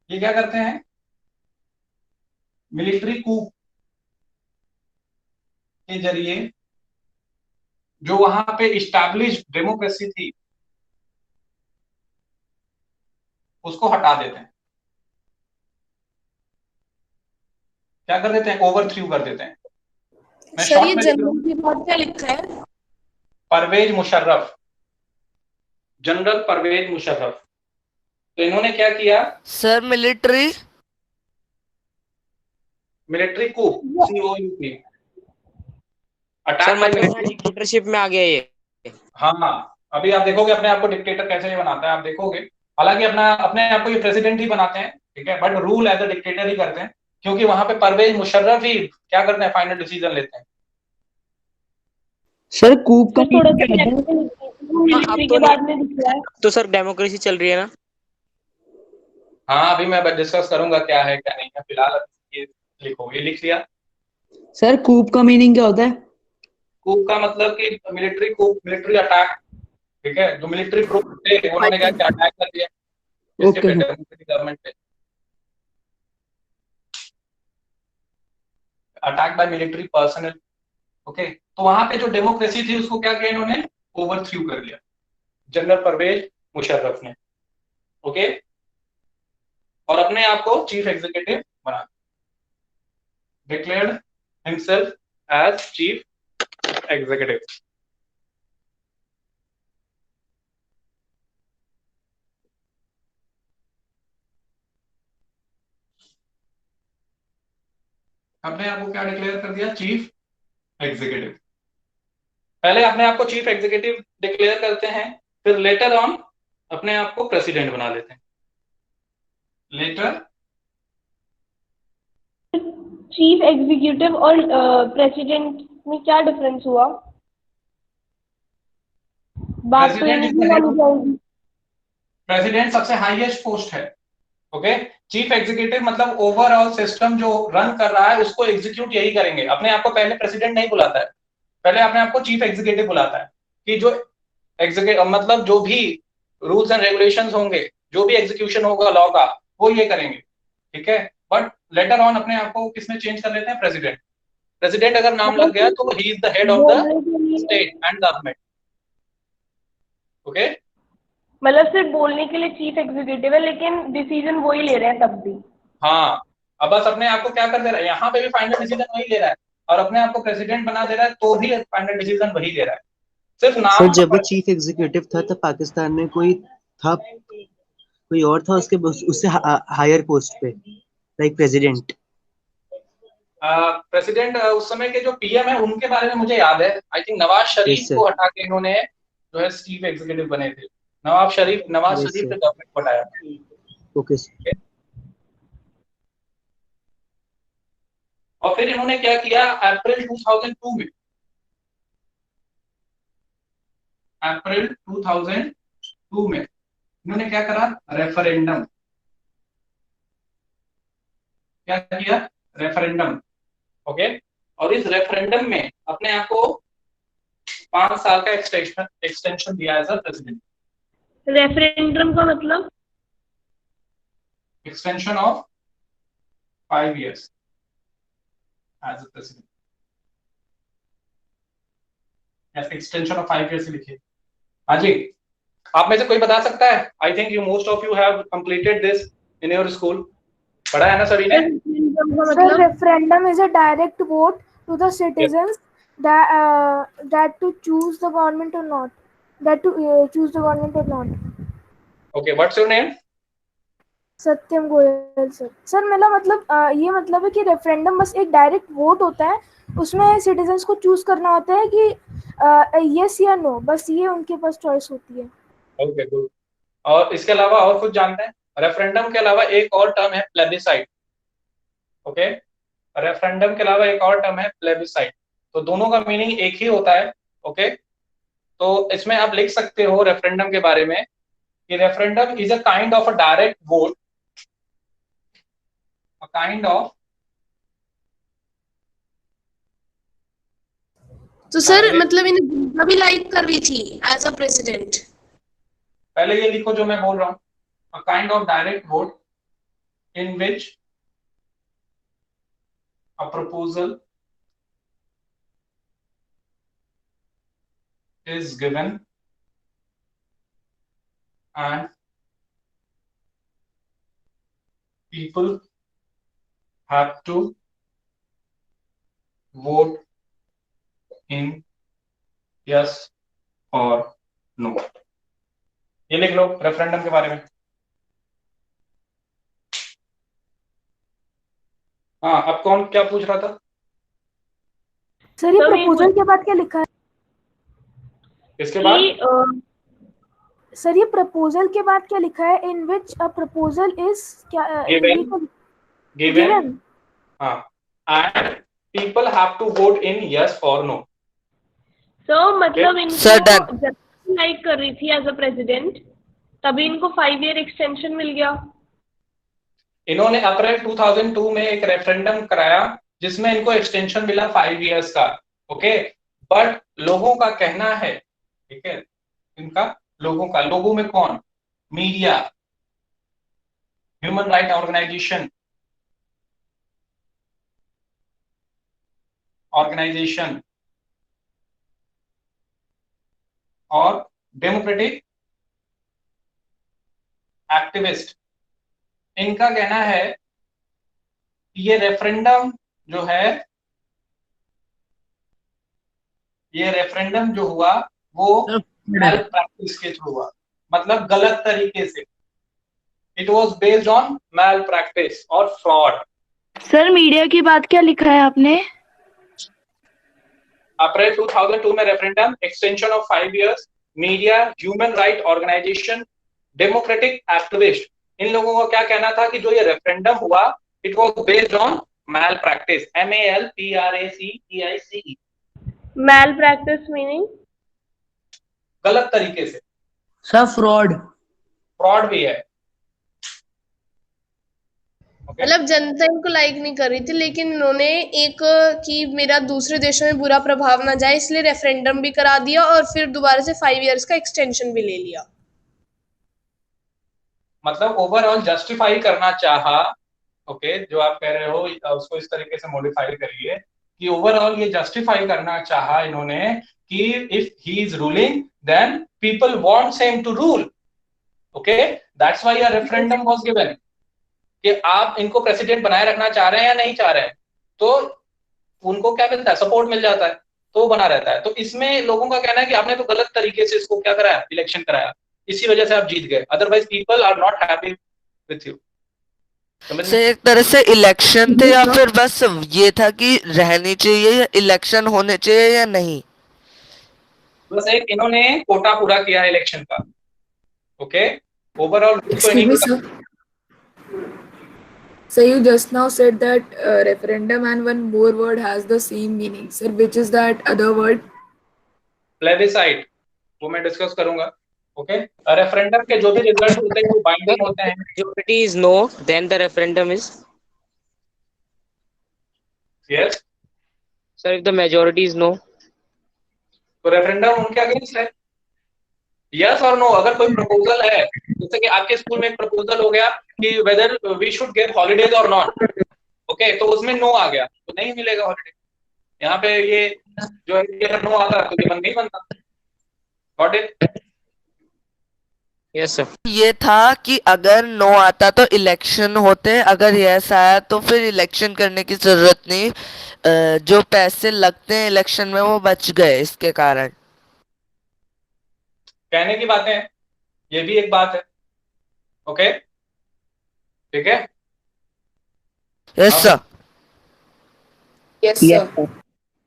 ये क्या करते हैं, मिलिट्री कूप के जरिए जो वहां पे इस्टैब्लिश डेमोक्रेसी थी उसको हटा देते हैं। क्या कर देते हैं, ओवरथ्रू कर देते हैं। मैं सर ये जनरल की बात क्या लिखा है? परवेज मुशर्रफ, जनरल परवेज मुशर्रफ। तो इन्होंने क्या किया सर? मिलिट्री कूप, COUP, सर मतलब डिक्टेटरशिप में आ गया ये। हाँ, अभी आप देखोगे अपने आप को डिक्टेटर कैसे ये बनाता है, आप देखोगे। हालांकि अपने आप को ये प्रेसिडेंट ही बनाते हैं, ठीक है, but rule as a dictator ही करते हैं, क्योंकि वहां पे परवेज मुशर्रफ ही क्या करते हैं, फाइनल डिसीजन लेते हैं। सर कूप का मिलिट्री के बाद में दिख रहा है। तो सर डेमोक्रेसी चल रही है ना? हाँ, अभी मैं डिस्कस करूंगा क्या है क्या नहीं है। फिलहाल ये लिखो, ये लिख लिया। सर कूप का मीनिंग क्या होता है? कूप का मतलब कि मिलिट्री कूप, मिलिट्री अटैक, ठीक है। जो मिलिट्री ग्रुप थे उन्होंने क्या किया, अटैक कर दिया गवर्नमेंट पे, attack by military personnel. Okay, तो वहां पे जो डेमोक्रेसी थी उसको क्या किया इन्होंने, ओवरथ्रू कर दिया जनरल परवेज मुशर्रफ ने। ओके, और अपने आप को चीफ एग्जीक्यूटिव बना, declared himself as chief executive. अपने आप को क्या डिक्लेयर कर दिया, चीफ एग्जीक्यूटिव। पहले अपने आप को चीफ एग्जीक्यूटिव डिक्लेयर करते हैं, फिर लेटर ऑन अपने आप को प्रेसिडेंट बना लेते हैं। लेटर चीफ एग्जीक्यूटिव और प्रेसिडेंट में क्या डिफरेंस हुआ? बात तो प्रेसिडेंट सबसे हाईएस्ट पोस्ट है। ओके, चीफ एग्जीक्यूटिव मतलब ओवरऑल सिस्टम जो रन कर रहा है उसको एग्जीक्यूट यही करेंगे। अपने आप को पहले प्रेसिडेंट नहीं बुलाता है, पहले अपने आप को चीफ एग्जीक्यूटिव बुलाता है। कि जो मतलब जो भी रूल्स एंड रेगुलेशंस होंगे, जो भी एग्जीक्यूशन होगा लॉ का, वो ये करेंगे, ठीक है। बट लेटर ऑन अपने आप को किसमें चेंज कर लेते हैं? प्रेसिडेंट। प्रेसिडेंट अगर नाम लग गया तो he is the head of the state and government. Okay, मतलब सिर्फ बोलने के लिए चीफ एग्जीक्यूटिव है, लेकिन डिसीजन वही ले रहे हैं तब भी। हाँ, अब बस अपने आप को क्या कर दे रहा है, यहाँ पे भी फाइनल डिसीजन वही ले रहा है, और अपने आप को प्रेसिडेंट बना दे रहा है तो भी फाइनल डिसीजन वही ले रहा है, सिर्फ नाम। सर जब वो चीफ एग्जीक्यूटिव था तब पाकिस्तान में कोई था, कोई और था उससे हायर पोस्ट पे, लाइक प्रेसिडेंट। प्रेसिडेंट उस समय के जो पीएम है उनके बारे में मुझे याद है, आई थिंक नवाज शरीफ को हटा के इन्होंने जो है चीफ एग्जीक्यूटिव बने थे। नवाज शरीफ ने गवर्नमेंट बनाया। ओके। और फिर इन्होंने क्या किया, अप्रैल 2002 में, अप्रैल 2002 में इन्होंने क्या करा, रेफरेंडम। क्या किया? रेफरेंडम। ओके, और इस रेफरेंडम में अपने आप को 5 साल का एक्सटेंशन दिया एज अ प्रेसिडेंट। रेफरेंडम का मतलब extension of 5 years as a president. ऐसे एक्सटेंशन ऑफ 5 years लिखिए। हाँ जी, आप में से कोई बता सकता है? आई think you most of you have completed this in your school. पढ़ा है ना सभी ने? Sir, referendum is a direct vote to the citizens that to choose the government or not. Choose the government or not. Okay, what's your name? Satyam Goyal sir. Sir मेरा मतलब ये मतलब है कि रेफरेंडम बस एक डायरेक्ट वोट होता है, उसमें सिटीजन्स को चूज करना होता है कि यस या नो, बस ये उनके पास चॉइस होती है। Okay, good. और इसके अलावा और कुछ जानते हैं? रेफरेंडम के अलावा एक और टर्म है प्लेबिसाइट। ओके, रेफरेंडम के अलावा एक और टर्म है प्लेबिसाइट। तो दोनों का मीनिंग एक ही होता है। ओके, तो इसमें आप लिख सकते हो रेफरेंडम के बारे में कि referendum is a kind of a direct vote, a kind of. तो सर मतलब इन्हें भी लाइक कर रही थी एज अ प्रेसिडेंट। पहले ये लिखो जो मैं बोल रहा हूं, a kind of direct vote in which a proposal is given and people have to vote in yes or no। ये लिख लो रेफरेंडम के बारे में। हाँ, अब कौन क्या पूछ रहा था? सर ये प्रपोजल के बाद क्या लिखा है? इसके बाद सर ये प्रपोजल के बाद क्या लिखा है? In which a proposal is क्या गिवन। हाँ, and people have to vote in yes और नो। तो मतलब इनको लाइक कर रही थी एज अ प्रेसिडेंट, तभी इनको 5 year एक्सटेंशन मिल गया। इन्होंने अप्रैल 2002 में एक रेफरेंडम कराया जिसमें इनको एक्सटेंशन मिला 5 years का। ओके, बट लोगों का कहना है, ठीक है, इनका लोगों में कौन? मीडिया, ह्यूमन राइट ऑर्गेनाइजेशन और डेमोक्रेटिक एक्टिविस्ट, इनका कहना है कि ये रेफरेंडम जो हुआ वो मैल प्रैक्टिस के थ्रू हुआ, मतलब गलत तरीके से। It was based on malpractice और फ्रॉड। सर मीडिया की बात क्या लिखा है आपने? अप्रैल 2002 में referendum, extension of 5 years, media, human right organisation, democratic activist, इन लोगों का क्या कहना था कि जो ये रेफरेंडम हुआ it was based on malpractice, MALPRACTICE। Malpractice meaning गलत तरीके से। सर फ्रॉड भी है। मतलब जनता इनको लाइक नहीं कर रही थी, लेकिन इन्होंने एक कि मेरा दूसरे देशों में बुरा प्रभाव ना जाए इसलिए रेफरेंडम भी करा दिया और फिर दोबारा से 5 इयर्स का एक्सटेंशन भी ले लिया। मतलब ओवरऑल जस्टिफाई करना चाहा। ओके, जो आप कह रहे हो उसको इस तरीके से मॉडिफाई करिए कि ओवरऑल ये जस्टिफाई करना चाहा इन्होंने कि if he is ruling then people wants him to rule. Okay, that's why a referendum was given कि आप इनको प्रेसिडेंट बनाए रखना चाह रहे हैं या नहीं चाह रहे हैं, तो उनको क्या मिलता है, सपोर्ट मिल जाता है, तो वो बना रहता है। तो इसमें लोगों का कहना है कि आपने तो गलत तरीके से इसको क्या कराया, इलेक्शन कराया, इसी वजह से आप जीत गए, otherwise people are not happy with you. से एक तरह से इलेक्शन थे या फिर बस ये था कि रहनी चाहिए या इलेक्शन होने चाहिए या नहीं? बस एक इन्होंने कोटा पूरा किया इलेक्शन का। Okay, overall Excuse me, sir. So you just now said that referendum and one more word has the same meaning, sir. Which is that other word? Plebiscite, वो मैं डिस्कस करूंगा। ओके, रेफरेंडम के जो भी result होते हैं वो binding होते हैं। Majority is no, then the referendum is yes sir. If the majority is no, तो रेफरेंडम उनके अगेंस्ट है। यस और नो, अगर कोई प्रपोजल है, जैसे कि आपके स्कूल में एक प्रपोजल हो गया कि whether we should get holidays और नॉट, ओके, तो उसमें नो आ गया तो नहीं मिलेगा हॉलीडे। यहाँ पे ये जो है कि अगर नो आता तो ये नहीं बनता। Got it? yes sir. ये था कि अगर नो आता तो इलेक्शन होते, अगर यस आया तो फिर इलेक्शन करने की जरूरत नहीं, जो पैसे लगते हैं इलेक्शन में वो बच गए इसके कारण। कहने की बातें हैं, ये भी एक बात है। ओके, ठीक है। Yes sir. Yes, sir.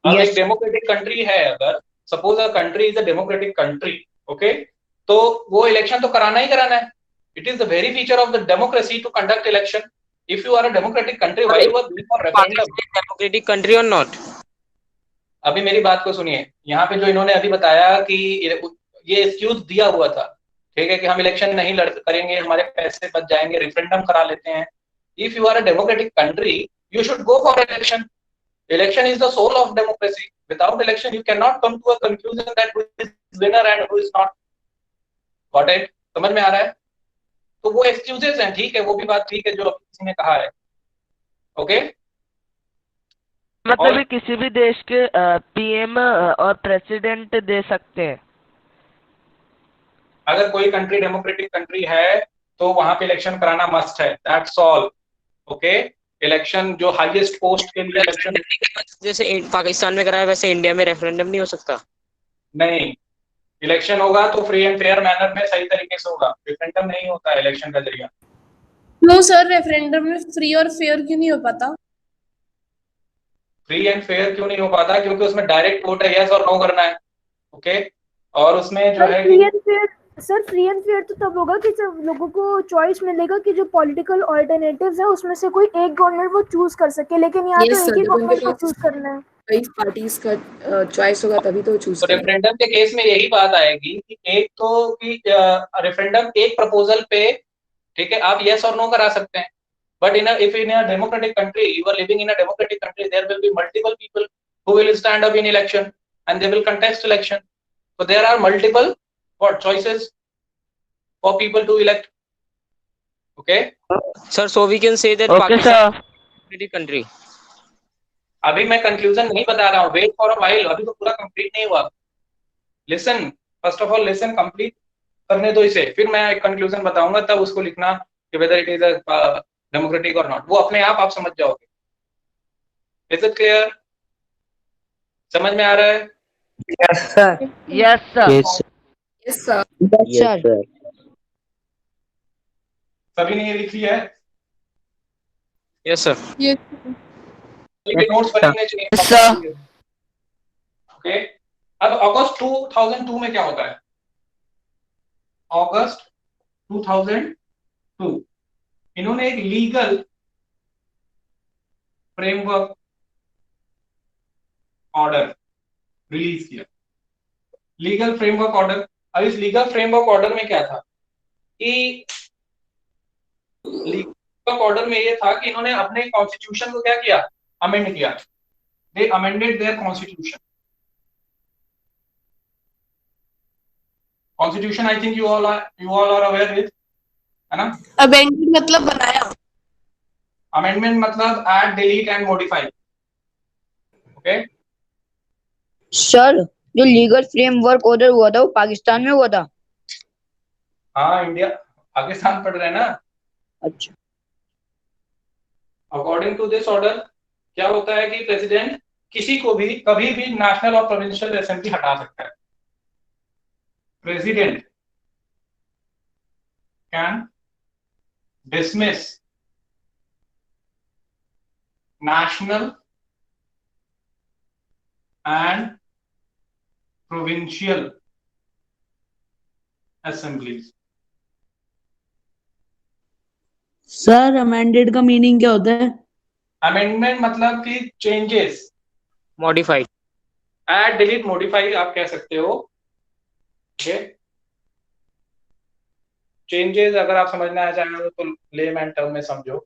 अब एक डेमोक्रेटिक कंट्री है, अगर suppose a country is a democratic country, okay, तो वो इलेक्शन तो कराना ही कराना है। It is the very feature of the democracy to conduct election. If you are a democratic country, why you are going for referendum? Democratic country or not? अभी मेरी बात को सुनिए, यहाँ पे जो इन्होंने अभी बताया कि ये एक्सक्यूज दिया हुआ था, ठीक है, कि हम इलेक्शन नहीं लड़ करेंगे, हमारे पैसे बच जाएंगे, रेफरेंडम करा लेते हैं। If you are a democratic country, you should go for election. Election is the soul of democracy. Without election, you cannot come to a conclusion that who is winner and who is not. Got it? समझ में आ रहा है? तो वो excuses हैं, ठीक है, वो भी बात ठीक है जो किसी ने कहा है। ओके? मतलब किसी भी देश के पीएम और प्रेसिडेंट दे सकते हैं। अगर कोई कंट्री डेमोक्रेटिक कंट्री है तो वहां पे इलेक्शन कराना मस्ट है। That's all. ओके, इलेक्शन जो हाईएस्ट पोस्ट के लिए इलेक्शन, जैसे पाकिस्तान में कराया वैसे इंडिया में रेफरेंडम नहीं हो सकता? नहीं, इलेक्शन होगा तो फ्री एंड फेयर मैनर में सही तरीके से होगा, रेफरेंडम नहीं होता है इलेक्शन का जरिया। नो सर, रेफरेंडम में फ्री और फेयर क्यों नहीं हो पाता? फ्री एंड फेयर क्यों नहीं हो पाता? क्योंकि उसमें डायरेक्ट वोट है, यस और नो करना है। ओके, और उसमें जो है सर फ्री एंड फेयर तो तब होगा कि जब लोगों को चॉइस मिलेगा कि जो पॉलिटिकल ऑल्टरनेटिव्स है उसमें से कोई एक गवर्नमेंट वो चूज कर सके, लेकिन यहाँ तो एक ही गवर्नमेंट को चूज करना है। कई पार्टीज का चॉइस होगा तभी तो चूज तो रेफरेंडम के केस में यही बात आएगी कि एक तो कि रेफरेंडम एक प्रपोजल पे, ठीक है, आप यस और नो करा सकते हैं, but if in a democratic country, you are living in a democratic country, there will be multiple people who will stand up in election and they will contest election, so there are multiple choices for people to elect. Okay sir, so we can say that Pakistan is a democratic country. अभी मैं conclusion नहीं बता रहा हूँ, wait for a while, अभी तो पूरा complete नहीं हुआ। Listen, first of all listen, complete करने दो इसे, फिर मैं एक कंक्लूजन बताऊंगा, तब उसको लिखना कि whether it is a democratic और नॉट, वो अपने आप समझ जाओगे। Is it clear? समझ में आ रहा है? Yes sir. Yes sir. Yes sir. Yes sir. सभी ने ये लिख लिया है? Yes sir. Yes. नोट्स बनने चाहिए। Yes sir. ओके, अब अगस्त 2002 में क्या होता है? अगस्त 2002 इन्होंने एक लीगल फ्रेमवर्क ऑर्डर रिलीज किया। लीगल फ्रेमवर्क ऑर्डर, अब इस लीगल फ्रेमवर्क ऑर्डर में क्या था कि ऑर्डर में ये था कि इन्होंने अपने कॉन्स्टिट्यूशन को क्या किया, अमेंड किया. They amended their constitution. Constitution I think you all are aware with, है ना. अमेंडेड मतलब बनाया. अमेंडमेंट मतलब add, delete and modify. Okay. Sir जो लीगल फ्रेमवर्क ऑर्डर हुआ था वो पाकिस्तान में हुआ था. हाँ, इंडिया पाकिस्तान पढ़ रहे हैं ना. अच्छा. अकॉर्डिंग टू दिस ऑर्डर क्या होता है कि प्रेसिडेंट किसी को भी कभी भी नेशनल और प्रोविंशियल असेंबली हटा सकता है. President can dismiss national and provincial assemblies. Sir amended का मीनिंग क्या होता है? अमेंडमेंट मतलब कि changes, modified. Add, delete, modify आप कह सकते हो. ओके. चेंजेस अगर आप समझना चाहें तो लेमैन टर्म में समझो.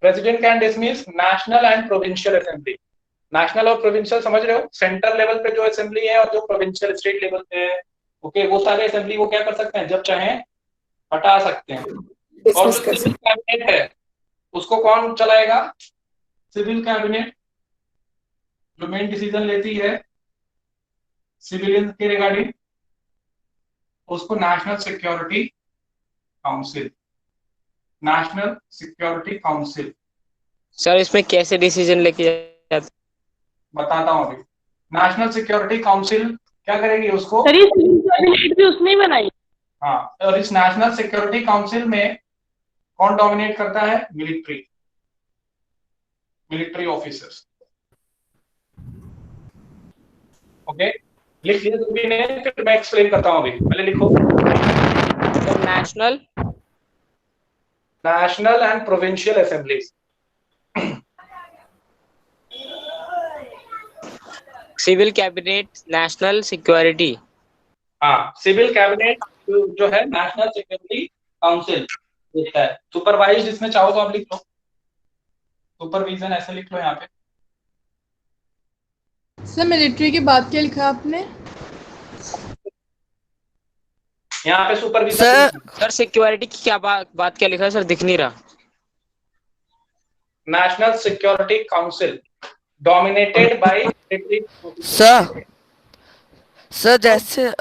President can dismiss national and provincial assembly. National और प्रोविंशियल समझ रहे हो, सेंटर लेवल पे जो असेंबली है और जो प्रोविंशियल स्टेट लेवल पे है. ओके, वो सारे असेंबली वो क्या कर सकते हैं, जब चाहे हटा सकते हैं. और जो सिविल कैबिनेट है उसको कौन चलाएगा? सिविल कैबिनेट जो मेन डिसीजन लेती है सिविलियन के रिगार्डिंग, उसको national security council. National security council. Sir इसमें कैसे डिसीजन लेके जाते? बताता हूँ अभी. नेशनल सिक्योरिटी काउंसिल क्या करेगी उसको? सर ये सिविल कैबिनेट भी उसने ही बनाई. हाँ, और इस नेशनल सिक्योरिटी काउंसिल में कौन डोमिनेट करता है? Military officers. ओके, लिख लिया सभी ने? फिर मैं एक्सप्लेन करता हूँ. अभी पहले लिखो. National and provincial assemblies. Civil cabinet, national security. हाँ, सिविल कैबिनेट जो है नेशनल सिक्योरिटी काउंसिल देता है. सुपरवाइज इसमें चाहो तो आप लिख लो, सुपरविजन ऐसे लिख लो यहाँ पे. सर मिलिट्री के बाद क्या लिखा आपने? यहाँ पे सुपरविजन. सर सिक्योरिटी की क्या बात क्या लिखा है सर, दिख नहीं रहा. National security council dominated by military. Sir जैसे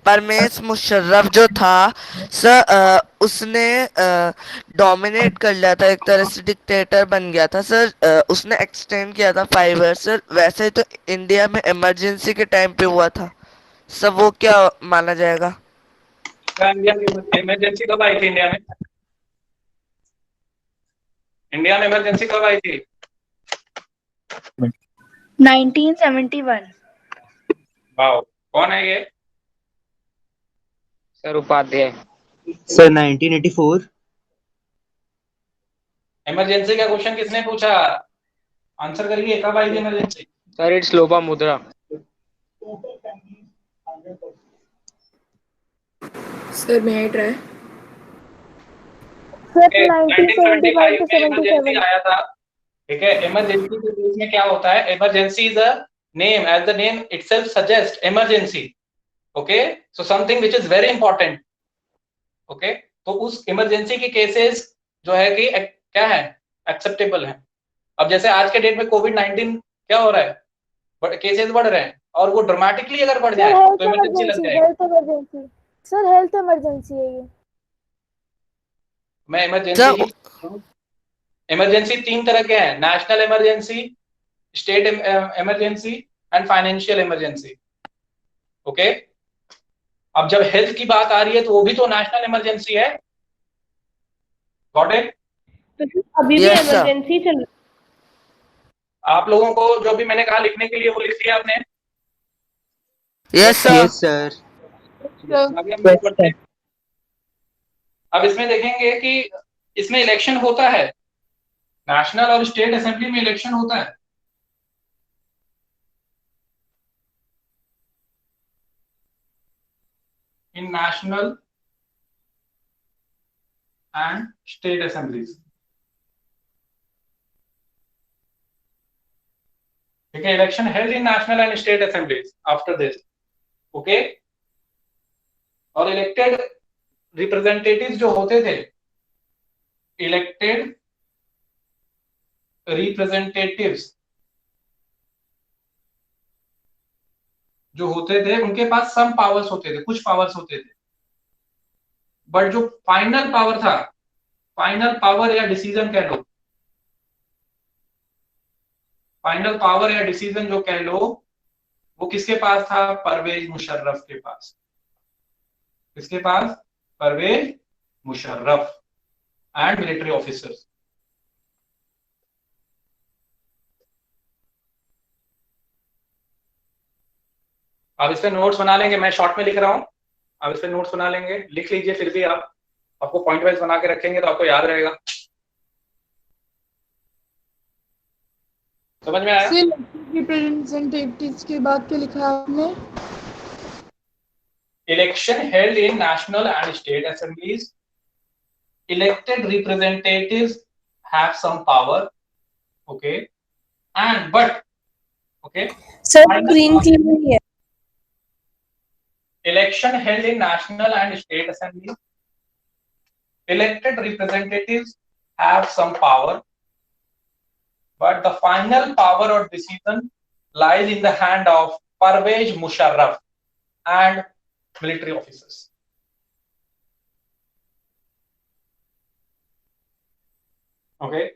परवेज मुशर्रफ जो था सर, उसने डोमिनेट कर लिया था, एक तरह से डिक्टेटर बन गया था सर. उसने एक्सटेंड किया था 5 ईयर सर. वैसे तो इंडिया में इमरजेंसी के टाइम पे हुआ था सर, वो क्या माना जाएगा? इमरजेंसी कब आई थी इंडिया में? इंडिया में इमरजेंसी कब आई थी? 1971. वाओ, कौन है ये? सर उपाध्याय. सर 1984. इमरजेंसी का क्वेश्चन किसने पूछा? आंसर करिए, कब आई थी इमरजेंसी? सर इट्स लोपा मुद्रा. सर मैं I try. Sir 1975 to emergency 77. आया था. ठीक है, इमरजेंसी के केस में क्या होता है? Emergency is a name, as the name itself suggest, emergency. Okay, so something which is very important. Okay, तो उस इमरजेंसी के केसेस जो है कि क्या है, एक्सेप्टेबल है. अब जैसे आज के डेट में कोविड-19 क्या हो रहा है, केसेस बढ़ रहे हैं, और वो ड्रामेटिकली अगर बढ़ जाए तो इमरजेंसी लग जाएगी. Health emergency. Sir health emergency है ये. मैं इमरजेंसी 3 तरह के हैं: national emergency, state emergency and financial emergency. Okay, अब जब हेल्थ की बात आ रही है तो वो भी तो नेशनल इमरजेंसी है. Got it? तो अभी भी इमरजेंसी चल रही. आप लोगों को जो भी मैंने कहा लिखने के लिए वो लिख दिया आपने? Yes sir. अब इसमें देखेंगे कि इसमें इलेक्शन होता है, नेशनल और स्टेट असेंबली में इलेक्शन होता है. इन national and state assemblies. Okay, election held in national and state assemblies after this. Okay, और elected representatives जो होते थे, elected representatives जो होते थे उनके पास सम पावर्स होते थे, कुछ पावर्स होते थे, बट जो फाइनल पावर था, फाइनल पावर या डिसीजन कह लो, फाइनल पावर या डिसीजन जो कह लो, वो किसके पास था? परवेज मुशर्रफ के पास। किसके पास? Pervez Musharraf and military officers. आप इस पे नोट्स बना लेंगे, मैं शॉर्ट में लिख रहा हूं, आप इस पे नोट्स बना लेंगे, लिख लीजिए, फिर भी आप आपको पॉइंट वाइज बना के रखेंगे तो आपको याद रहेगा। समझ में आया? रिप्रेजेंटेटिव्स के बाद क्या लिखा है आपने? Election held in national and state assemblies. Elected representatives have some power, okay, and but okay. Sir, green clear here. Election held in national and state assemblies. Elected representatives have some power, but the final power or decision lies in the hand of Parvez Musharraf and military officers. Okay.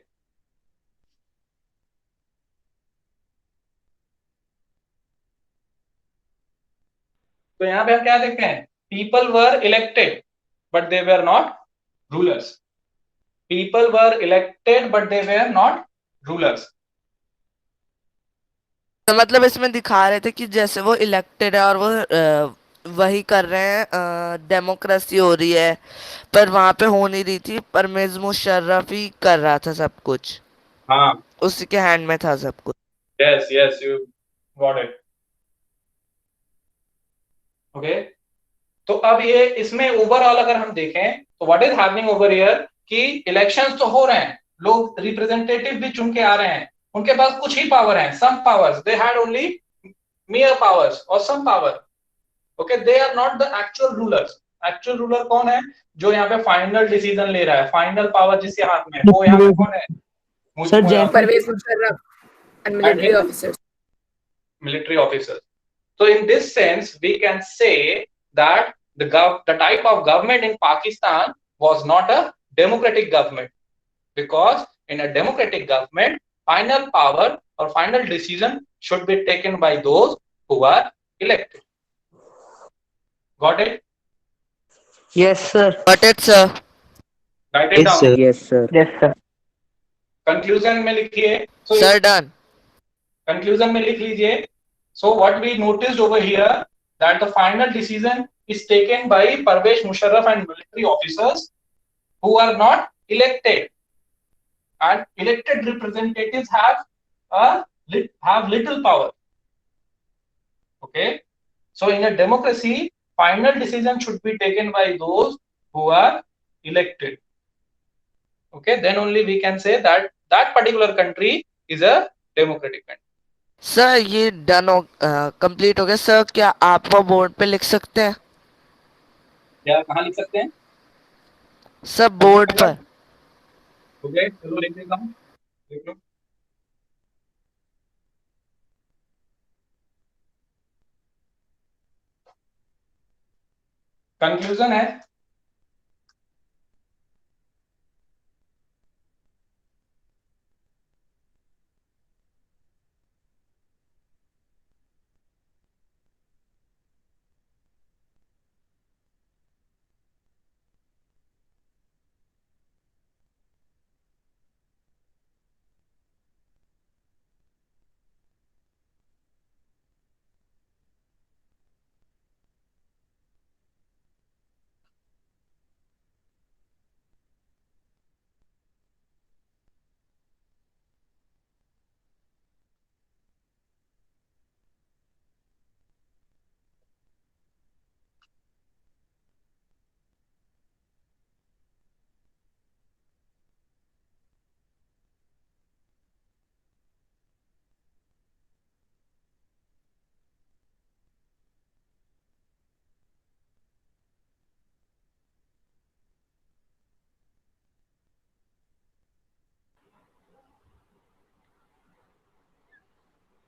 तो यहाँ पे हम क्या देखते हैं? People were elected, but they were not rulers. People were elected, but they were not rulers. तो मतलब इसमें दिखा रहे थे कि जैसे वो इलेक्टेड है और वो वही कर रहे हैं, डेमोक्रेसी हो रही है, पर वहां पे हो नहीं रही थी, परवेज मुशर्रफ ही कर रहा था सब कुछ, हाँ, उसी के हैंड में था सब कुछ। yes, yes, you got it. Okay. तो अब ये इसमें ओवरऑल अगर हम देखें तो what is happening over here कि इलेक्शंस तो हो रहे हैं, लोग रिप्रेजेंटेटिव भी चुन के आ रहे हैं, उनके पास कुछ ही पावर है, some powers, they had only mere powers और some power. Okay, they are not the actual rulers. Actual ruler कौन है? जो यहाँ पे फाइनल डिसीजन ले रहा है, फाइनल पावर जिसके हाथ में है, वो यहाँ पे कौन है? Parvez Musharraf and military officers. Military officers. So in this sense, we can say that the type of government in Pakistan was not a democratic government, because in a democratic government, final power or final decision should be taken by those who are elected. Got it? Yes, sir. Got it, sir. Write it down. Yes, sir. Yes, sir. Conclusion में लिखिए. Sir, done. Conclusion में लिख लीजिए. So what we noticed over here, that the final decision is taken by Parvez Musharraf and military officers who are not elected, and elected representatives have little power. Okay, so in a democracy, final decision should be taken by those who are elected. Okay, then only we can say that that particular country is a democratic country. Sir ये done हो, complete हो गया sir. क्या आप वो board पे लिख सकते हैं? क्या कहाँ लिख सकते हैं? सर बोर्ड पर। ओके, चलो लिख देता हूँ, लिख लो। कंक्लूजन है,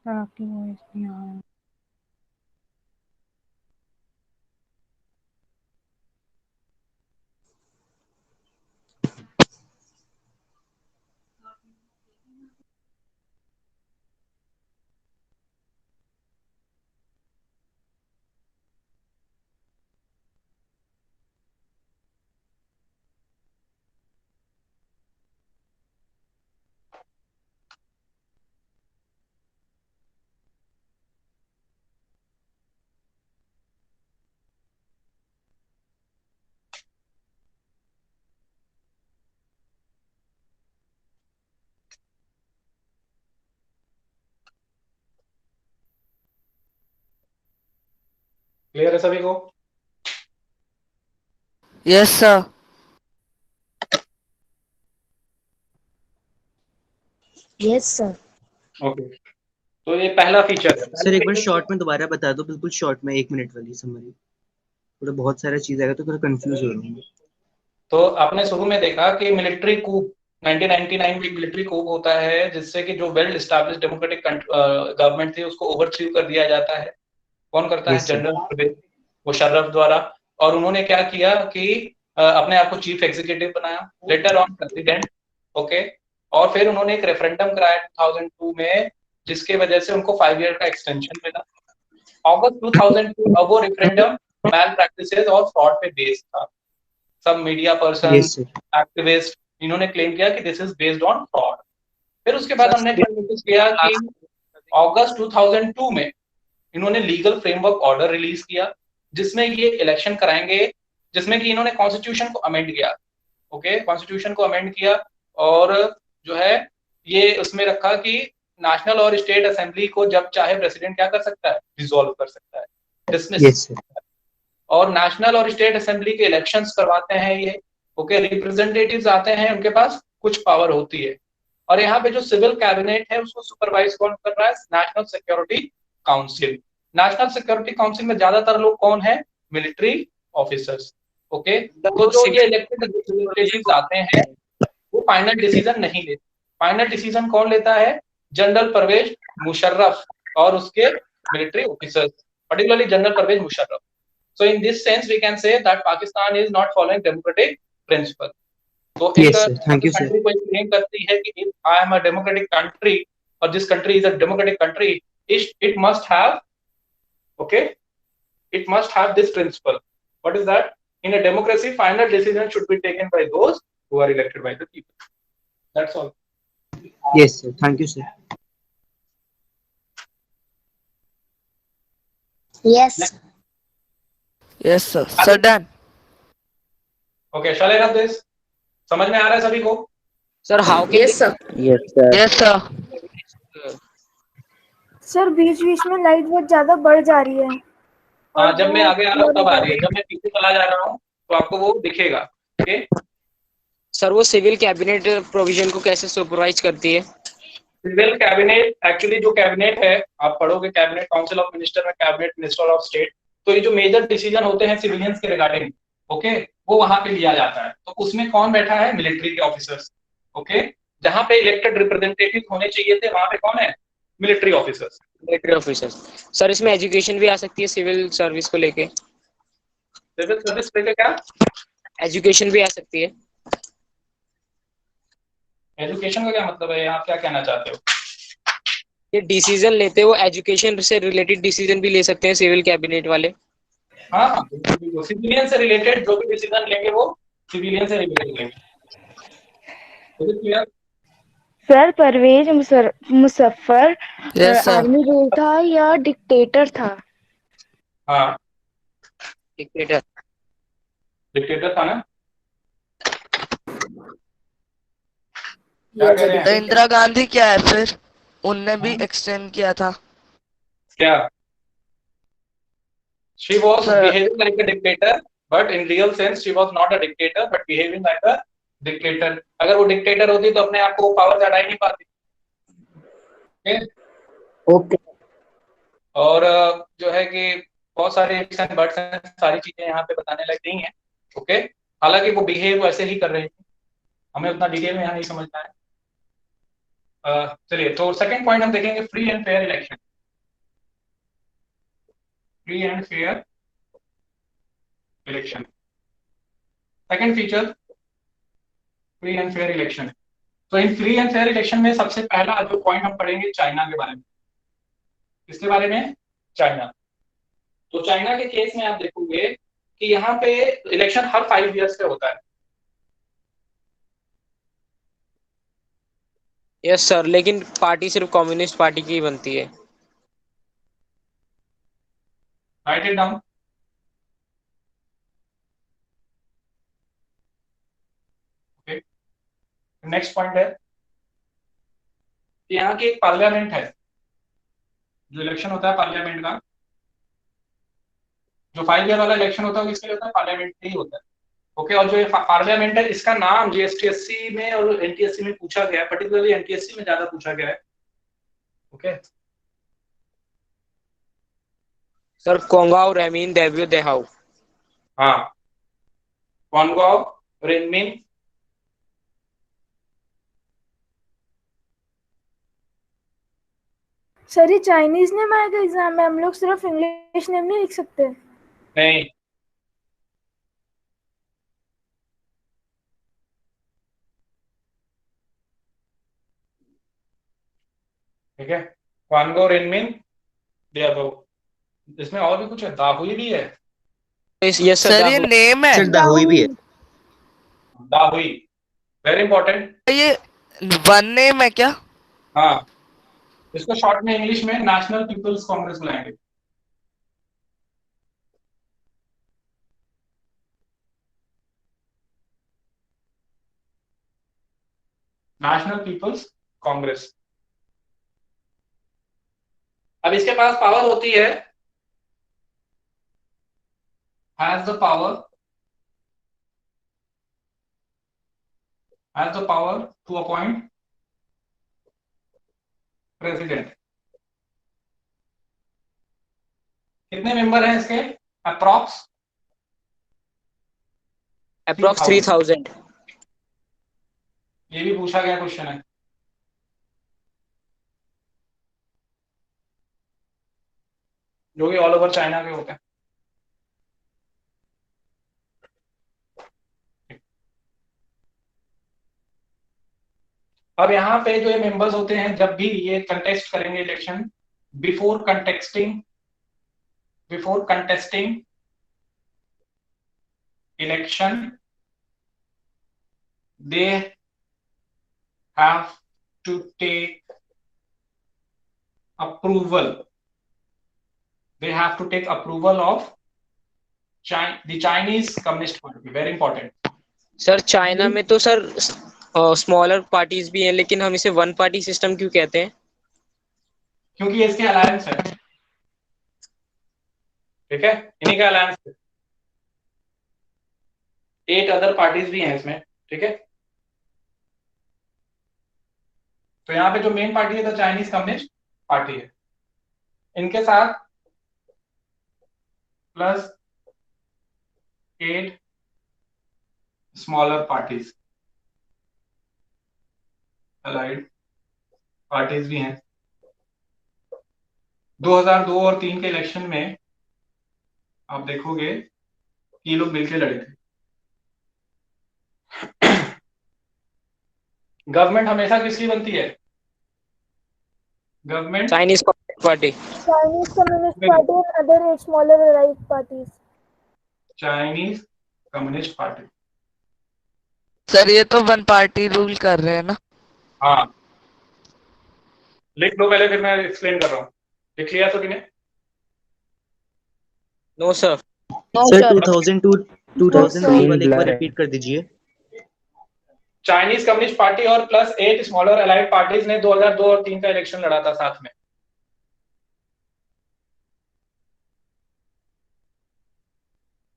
सर आपकी वॉइस नहीं आ रही। क्लियर है सभी को? Yes sir. Yes sir. Okay, तो ये पहला फीचर है। सर एक बार शॉर्ट में दोबारा बता दो, बिल्कुल शॉर्ट में, 1 मिनट वाली समरी। थोड़ा बहुत सारा चीज आएगा तो थोड़ा कंफ्यूज हो रहा हूँ। तो आपने शुरू में देखा कि मिलिट्री कूप 1999 में मिलिट्री कूप होता है जिससे कि जो वेल एस्टैब्लिश डेमोक्रेटिक गवर्नमेंट थी उसको ओवरथ्रो कर दिया जाता है। कौन करता है? Yes, sir. General Parvez Musharraf द्वारा। और उन्होंने क्या किया कि अपने आप को चीफ एग्जीक्यूटिव बनाया, लेटर ऑन प्रेसिडेंट। ओके, और फिर उन्होंने एक रेफरेंडम कराया 2002 में जिसके वजह से उनको 5 ईयर का एक्सटेंशन मिला। अगस्त 2002 अब वो रेफरेंडम मैल प्रैक्टिसेस और फ्रॉड पे बेस्ड था। सब media person, Yes, sir. Activist, इन्होंने क्लेम किया कि this is based on fraud. फिर उसके बाद हमने क्या नोटिस किया कि अगस्त 2002 में इन्होंने लीगल फ्रेमवर्क ऑर्डर रिलीज किया जिसमें ये इलेक्शन कराएंगे, जिसमें कि इन्होंने कॉन्स्टिट्यूशन को अमेंड किया। ओके, कॉन्स्टिट्यूशन को अमेंड किया और जो है ये उसमें रखा कि नेशनल और स्टेट असेंबली को जब चाहे प्रेसिडेंट क्या कर सकता है? डिसॉल्व कर सकता है, डिसमिस। Yes, sir. और नेशनल और स्टेट असेंबली के इलेक्शंस करवाते हैं ये। ओके, रिप्रेजेंटेटिव्स आते हैं, उनके पास कुछ पावर होती है। और यहाँ पे जो सिविल कैबिनेट है उसको सुपरवाइज कौन कर रहा है? National security council. National security council में ज्यादातर लोग कौन है? Military officers. ओके, तो जो ये इलेक्टेड रिप्रेजेंटेटिव्स आते हैं वो फाइनल डिसीजन नहीं लेते। फाइनल डिसीजन कौन लेता है? जनरल परवेज मुशर्रफ और उसके military officers, particularly general Parvez Musharraf. So in this sense, we can say that Pakistan is not following democratic principle. तो Yes, sir. Thank you, sir. Country कोई क्लेम करती है कि if I am a democratic country और this country is a democratic country, it must have, okay, it must have this principle. What is that? In a democracy, final decision should be taken by those who are elected by the people. That's all. Yes, sir. Thank you, sir. Yes. Yes sir. Sir done. Okay, shall I run this? समझ में आ रहा है सभी को? Sir, how can Yes, sir. Yes sir. Yes sir. Sir बीच बीच में light बहुत ज्यादा बढ़ जा रही है। हाँ, जब मैं आगे आ रहा हूँ तब आ रही है, जब मैं पीछे चला जा रहा हूँ तो आपको वो दिखेगा। ओके, सर वो सिविल कैबिनेट प्रोविजन को कैसे सुपरवाइज करती है? सिविल कैबिनेट, एक्चुअली जो कैबिनेट है आप पढ़ोगे कैबिनेट, काउंसिल ऑफ मिनिस्टर में कैबिनेट, मिनिस्टर ऑफ स्टेट। तो ये जो मेजर डिसीजन होते हैं सिविलियंस के रिगार्डिंग, ओके, वो वहां पे लिया जाता है। तो उसमें कौन बैठा है? मिलिट्री के ऑफिसर्स। ओके, जहां पे इलेक्टेड रिप्रेजेंटेटिव होने चाहिए थे वहां पे कौन है? Military officers. Military officers. Sir इसमें एजुकेशन भी आ सकती है सिविल सर्विस को लेके? सिविल सर्विस लेके क्या? एजुकेशन भी आ सकती है। एजुकेशन का क्या मतलब है? आप क्या कहना चाहते हो? ये डिसीजन लेते हो, एजुकेशन से रिलेटेड डिसीजन भी ले सकते हैं सिविल कैबिनेट वाले। हाँ, सिविलियन से रिलेटेड जो भी डिसीजन लेंगे वो सिविलियन से रिलेटेड लेंगे। Sir Parvez Musharraf yes sir. Army rule था या डिक्टेटर था? हाँ, डिक्टेटर। डिक्टेटर था ना? Yes, sir. तो इंदिरा गांधी क्या है फिर? उनने भी एक्सटेंड किया था। क्या? She was Sir. behaving like a dictator, but in real sense she was not a dictator, but behaving like a dictator. अगर वो डिक्टेटर होती तो अपने आप को पावर से हटा ही नहीं पाती। ओके। और जो है कि बहुत सारे ifs and buts हैं, सारी चीजें यहाँ पे बताने लायक नहीं है। ओके, हालांकि वो बिहेव वैसे ही कर रहे थे, हमें उतना डिटेल में यहाँ नहीं समझना है। चलिए, तो सेकंड पॉइंट हम देखेंगे, free and fair election. Free and fair election, second feature, free and fair election. तो in free and fair election में सबसे पहला जो पॉइंट हम पढ़ेंगे चाइना के बारे में। किसके बारे में? चाइना। तो चाइना के केस में आप देखोगे कि यहाँ पे इलेक्शन हर 5 ईयर्स पे होता है। यस सर, लेकिन पार्टी सिर्फ कम्युनिस्ट पार्टी की ही बनती है। Right it down. Okay, next point है कि यहाँ की एक पार्लियामेंट है। जो इलेक्शन होता है पार्लियामेंट का, जो 5 ईयर वाला इलेक्शन होता है वो किसके लिए होता है? पार्लियामेंट के ही होता है। ओके, और जो ये पार्लियामेंट है, इसका नाम जीएसटीएससी में और एनटीएससी में पूछा गया है, पर्टिकुलरली एनटीएससी में ज्यादा पूछा गया है। Okay sir, Quanguo Renmin Daibiao Dahui. हाँ, कॉनगॉव रेनमिन सर ये चाइनीज नेम आएगा एग्जाम में, हम लोग सिर्फ इंग्लिश नेम नहीं लिख सकते? नहीं, ठीक है, क्वानगो रेनमिन देबो। इसमें और भी कुछ है, दाहुई भी है। यस सर ये नेम है? सर दाहुई भी है। दाहुई, वेरी इंपॉर्टेंट। ये वन नेम है क्या? हाँ, इसको शॉर्ट में इंग्लिश में नेशनल पीपल्स कांग्रेस बुलाएंगे। National people's congress. अब इसके पास पावर होती है, has the power to appoint president. कितने मेंबर हैं इसके? अप्रॉक्स 3000। ये भी पूछा गया क्वेश्चन है। जो कि ऑल ओवर चाइना के होते हैं। अब यहाँ पे जो ये मेंबर्स होते हैं, जब भी ये कंटेस्ट करेंगे election, before contesting election, they have to take approval of the Chinese Communist Party. Very important. Sir China में तो सर स्मॉलर पार्टीज भी हैं, लेकिन हम इसे वन पार्टी सिस्टम क्यों कहते हैं? क्योंकि ये इसके अलायंस है। ठीक है, इन्हीं का अलायंस है। 8 अदर पार्टीज भी हैं इसमें। ठीक है, तो यहाँ पे जो मेन पार्टी है तो चाइनीज कम्युनिस्ट पार्टी है, इनके साथ plus 8 smaller parties, allied parties भी हैं। 2002 और 3 के इलेक्शन में आप देखोगे ये लोग मिलकर लड़े थे। गवर्नमेंट हमेशा किसकी बनती है? Government Chinese communist party. Chinese Communist Party and other 8 smaller allied parties. Chinese communist party. Sir ये तो वन पार्टी रूल कर रहे हैं ना? हाँ, लिख लो पहले, फिर मैं एक्सप्लेन कर रहा हूँ। लिख लिया सभी ने? No sir. सर 2002 वाले एक बार रिपीट कर दीजिए। चाइनीज कम्युनिस्ट पार्टी और प्लस 8 स्मॉलर अलाइड पार्टीज ने 2002 और 3 का इलेक्शन लड़ा था साथ में।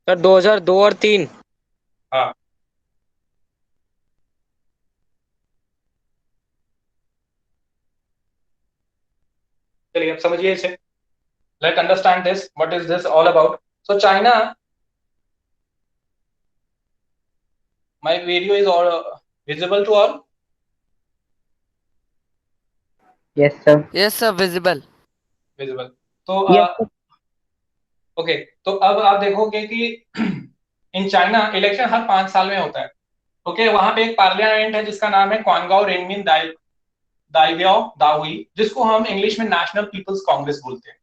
सर 2002 और 3। हाँ, चलिए अब समझिए इसे। Let understand this, what is this all about. So China, my video is all visible to all? Yes, sir. Yes, sir. Visible. Visible. तो Yes, sir. ओके, तो अब आप देखोगे कि इन चाइना इलेक्शन हर 5 साल में होता है। ओके, वहां पे एक पार्लियामेंट है जिसका नाम है क्वांगाओ रेनमिन दाइब्याओ दाहुई, जिसको हम इंग्लिश में नेशनल पीपल्स कांग्रेस बोलते हैं।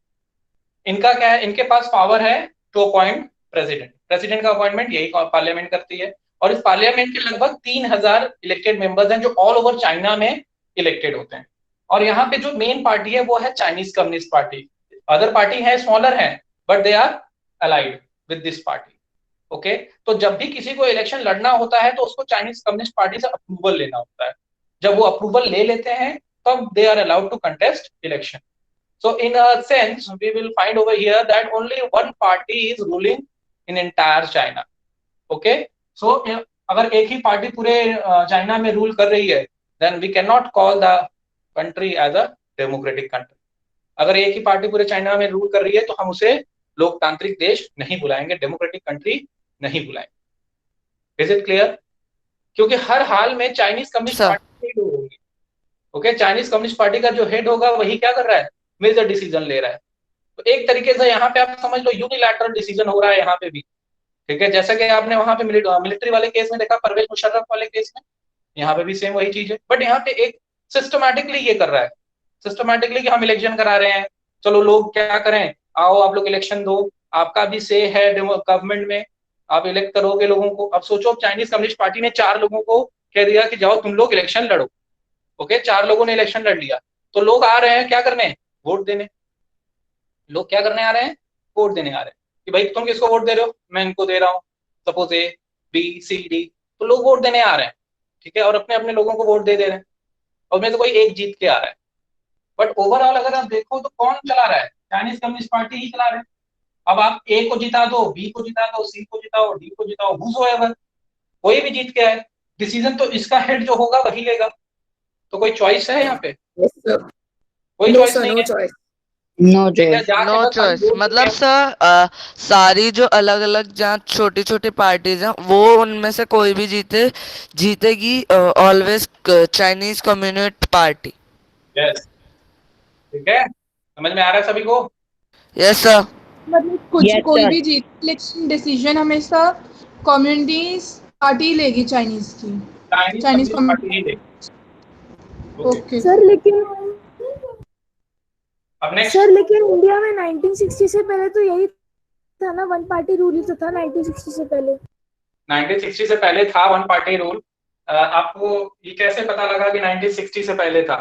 इनका क्या है, इनके पास पावर है टू अपॉइंट प्रेसिडेंट। प्रेसिडेंट का अपॉइंटमेंट यही पार्लियामेंट करती है, और इस पार्लियामेंट के लगभग 3000 इलेक्टेड मेंबर्स हैं जो ऑल ओवर चाइना में इलेक्टेड होते हैं। और यहाँ पे जो मेन पार्टी है वो है Chinese communist party. Other party है, स्मॉलर है, but they are allied with this party. Okay, तो जब भी किसी को इलेक्शन लड़ना होता है तो उसको चाइनीज कम्युनिस्ट पार्टी से अप्रूवल लेना होता है। जब वो अप्रूवल ले लेते हैं तब they are allowed to contest election. So in a sense, we will find over here that only one party is ruling in entire China. Okay? So अगर एक ही पार्टी पूरे चाइना में रूल कर रही है, then we cannot call the country as a democratic country. अगर एक ही party पूरे चाइना में रूल कर रही है तो हम उसे लोकतांत्रिक देश नहीं बुलाएंगे, डेमोक्रेटिक कंट्री नहीं बुलाएंगे। Is it clear? क्योंकि हर हाल में चाइनीज कम्युनिस्ट पार्टी हेड होगी। ओके, चाइनीज कम्युनिस्ट पार्टी का जो हेड होगा वही क्या कर रहा है, मेजर डिसीजन ले रहा है। तो एक तरीके से यहाँ पे आप समझ लो यूनिलैटरल डिसीजन हो रहा है यहाँ पे भी। ठीक है, जैसा कि आपने वहां पे मिलिट्री वाले केस में देखा, परवेज मुशर्रफ वाले केस में, यहाँ पे भी सेम वही चीज है। बट यहाँ पे एक सिस्टमैटिकली ये कर रहा है, सिस्टमैटिकली कि हम इलेक्शन करा रहे हैं, चलो लोग क्या करें, आओ आप लोग इलेक्शन दो, आपका भी से है गवर्नमेंट में, आप इलेक्ट करोगे लोगों को। अब सोचो चाइनीज कम्युनिस्ट पार्टी ने 4 लोगों को कह दिया कि जाओ तुम लोग इलेक्शन लड़ो। ओके, 4 लोगों ने इलेक्शन लड़ लिया, तो लोग आ रहे हैं क्या करने, वोट देने। लोग क्या करने आ रहे हैं, वोट देने आ रहे हैं कि भाई तुम किसको वोट दे रहे हो, मैं इनको दे रहा हूँ, suppose A B C D, तो लोग वोट देने आ रहे हैं। ठीक है, और अपने अपने लोगों को वोट दे रहे हैं, और में तो कोई एक जीत के आ रहा है। बट ओवरऑल अगर आप देखो तो कौन चला रहा है, चाइनीज कम्युनिस्ट पार्टी ही चला रहे हैं। अब आप ए को जिता दो, बी को जिता दो, सी को जिताओ, डी को जिताओ, whosoever, कोई भी जीत के आए, डिसीजन तो इसका हेड जो होगा वही लेगा। तो कोई चॉइस है यहाँ पे? कोई चॉइस नहीं है। नो चॉइस मतलब सर सारी जो अलग अलग जहाँ छोटी छोटी पार्टीज हैं वो उनमें से कोई भी जीतेगी always Chinese communist party. Yes, ठीक है, समझ में आ रहा है सभी को? Yes sir. मतलब कोई भी जीत इलेक्शन डिसीजन हमेशा कम्युनिस्ट पार्टी लेगी चाइनीज की, चाइनीज पार्टी ही लेगी। ओके सर लेकिन अपने सर लेकिन इंडिया में 1960 से पहले तो यही था ना, वन पार्टी रूल ही तो था 1960 से पहले। 1960 से पहले था वन पार्टी रूल। आपको ये कैसे पता लगा कि 1960 से पहले था?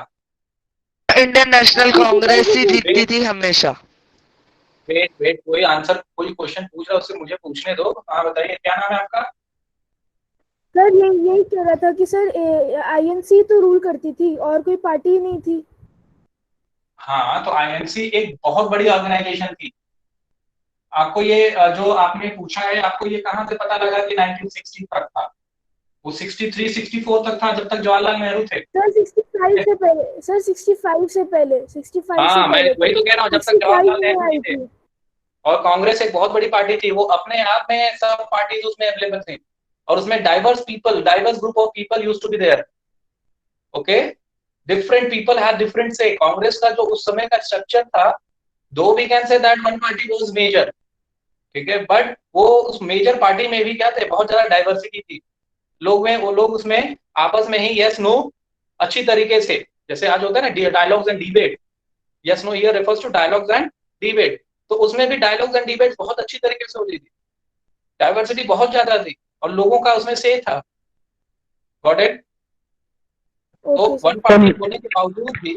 इंडियन नेशनल कांग्रेस ही जीतती थी हमेशा। वेट कोई आंसर, कोई क्वेश्चन पूछ रहा है उससे मुझे पूछने दो। हाँ बताइए, क्या नाम है आपका? सर यही कह रहा था कि सर आईएनसी तो रूल करती थी और कोई पार्टी नहीं थी। हाँ, तो आईएनसी एक बहुत बड़ी ऑर्गेनाइजेशन थी। आपको ये जो आपने पूछा है, आपको ये कहाँ से पता लगा कि 1960 तक था? वो 63 64 तक था, जब तक जवाहरलाल नेहरू थे। सर 65 से पहले, सर 65 से पहले, 65 हाँ, से मैं पहले वही तो कह रहा हूँ, जब तक जवाहरलाल नेहरू नहीं थे। और कांग्रेस एक बहुत बड़ी पार्टी थी, वो अपने आप में सब पार्टीज उसमें अवेलेबल थी, और उसमें diverse group of people used to be there. Okay, different people have different say. Congress का जो उस समय का स्ट्रक्चर था, though we can say that one party was major, ठीक है, बट वो उस मेजर पार्टी में भी क्या थे, बहुत ज्यादा डाइवर्सिटी थी। वो लोग उसमें आपस में ही यस नो अच्छी तरीके से, जैसे आज होता है ना dialogues and debate, yes no here refers to dialogues and debate, तो उसमें भी डायलॉग्स एंड डिबेट बहुत अच्छी तरीके से होती थी। डाइवर्सिटी बहुत ज्यादा थी और लोगों का उसमें से था। Got it? तो वन पार्टी होने के बावजूद भी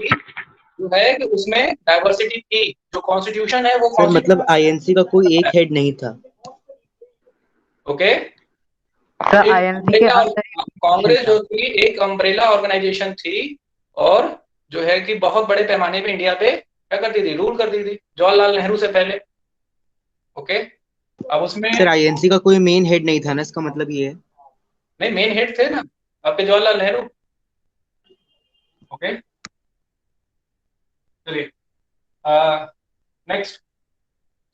जो है कि उसमें डाइवर्सिटी थी। जो कॉन्स्टिट्यूशन है वो सर मतलब आईएनसी का कोई एक हेड नहीं था। ओके, सर आईएनसी के अंदर कांग्रेस जो थी एक अम्ब्रेला ऑर्गेनाइजेशन थी, और जो है कि बहुत बड़े पैमाने पे इंडिया पे क्या करती थी, रूल करती थी, जवाहरलाल नेहरू से पहले। ओके, अब उसमें सर आईएनसी का कोई मेन हेड नहीं था ना, इसका मतलब ये है? नहीं, मेन हेड थे ना आपके जवाहरलाल नेहरू। ओके, चलिए नेक्स्ट,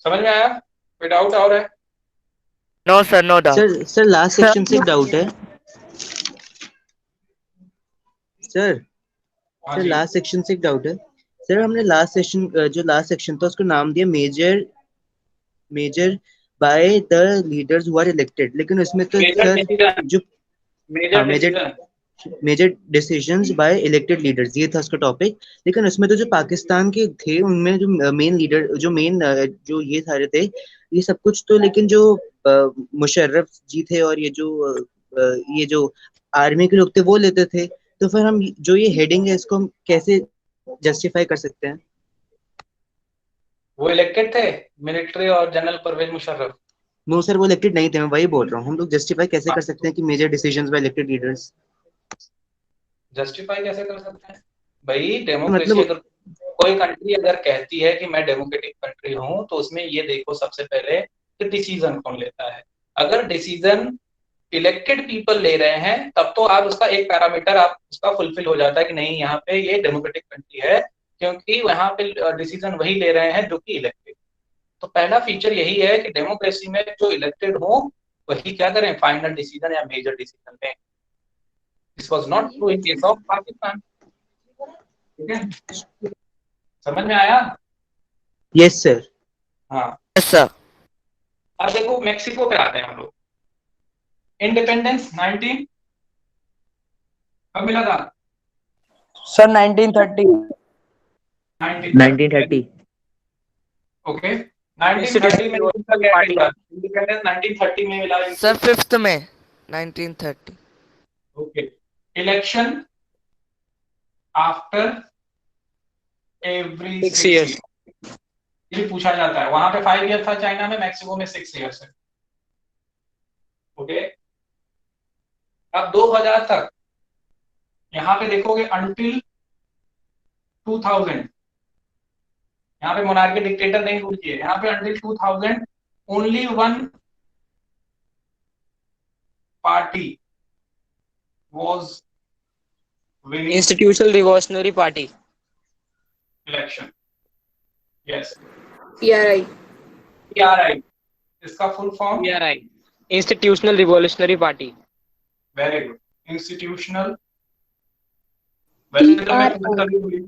समझ में आया? कोई डाउट और है? No sir, no doubt. Sir last section से एक डाउट है सर। लास्ट सेक्शन से एक डाउट है। सर हमने लास्ट सेशन जो लास्ट सेक्शन था उसको नाम दिया major by the leaders who are elected, लेकिन उसमें तो सर जो हाँ major decisions by elected leaders ये था उसका टॉपिक, लेकिन उसमें तो जो पाकिस्तान के थे उनमें जो मेन लीडर जो ये सारे थे ये सब कुछ तो, लेकिन जो मुशर्रफ जी थे और ये जो आर्मी के लोग थे वो लेते थे, तो फिर हम जो ये हेडिंग है इसको हम कैसे जस्टिफाई कर सकते हैं? वो इलेक्टेड थे मिलिट्री और general Parvez Musharraf. No sir वो इलेक्टेड नहीं थे, मैं वही बोल रहा हूँ। हम लोग जस्टिफाई कैसे कर सकते हैं कि major decisions by elected leaders? Justify कैसे कर सकते हैं भाई? डेमोक्रेसी अगर कोई कंट्री अगर कहती है कि मैं डेमोक्रेटिक कंट्री हूं तो उसमें ये देखो सबसे पहले कि डिसीजन कौन लेता है। अगर डिसीजन इलेक्टेड पीपल ले रहे हैं तब तो आप उसका एक पैरामीटर आप उसका फुलफिल हो जाता है कि नहीं यहाँ पे ये डेमोक्रेटिक कंट्री है, क्योंकि वहां पे डिसीजन वही ले रहे हैं जो कि इलेक्टेड। तो पहला फीचर यही है कि डेमोक्रेसी में जो इलेक्टेड हो वही क्या करें, फाइनल डिसीजन या मेजर डिसीजन लें। This was not true in case of Pakistan. ठीक है, समझ में आया? Yes sir. हाँ यस सर। अब देखो मेक्सिको पे आते हैं हम लोग। इंडिपेंडेंस 19 कब मिला था सर? 1930। 1930। ओके 1930 में इंडिपेंडेंस 1930 में मिला सर 5th में 1930। Okay election after every 6 years ये पूछा जाता है। वहां पे 5 years था चाइना में, मैक्सिको में 6 years है। ओके अब 2000 तक यहाँ पे देखोगे अंटिल 2000 यहाँ पे मोनार्की डिक्टेटर नहीं रूल किए। यहाँ पे until 2000 only one party was winning institutional revolutionary party election. Yes PRI। इसका full form PRI institutional revolutionary party. Very good. Institutional, वैसे जब मैं पूछूं तभी बोलिए,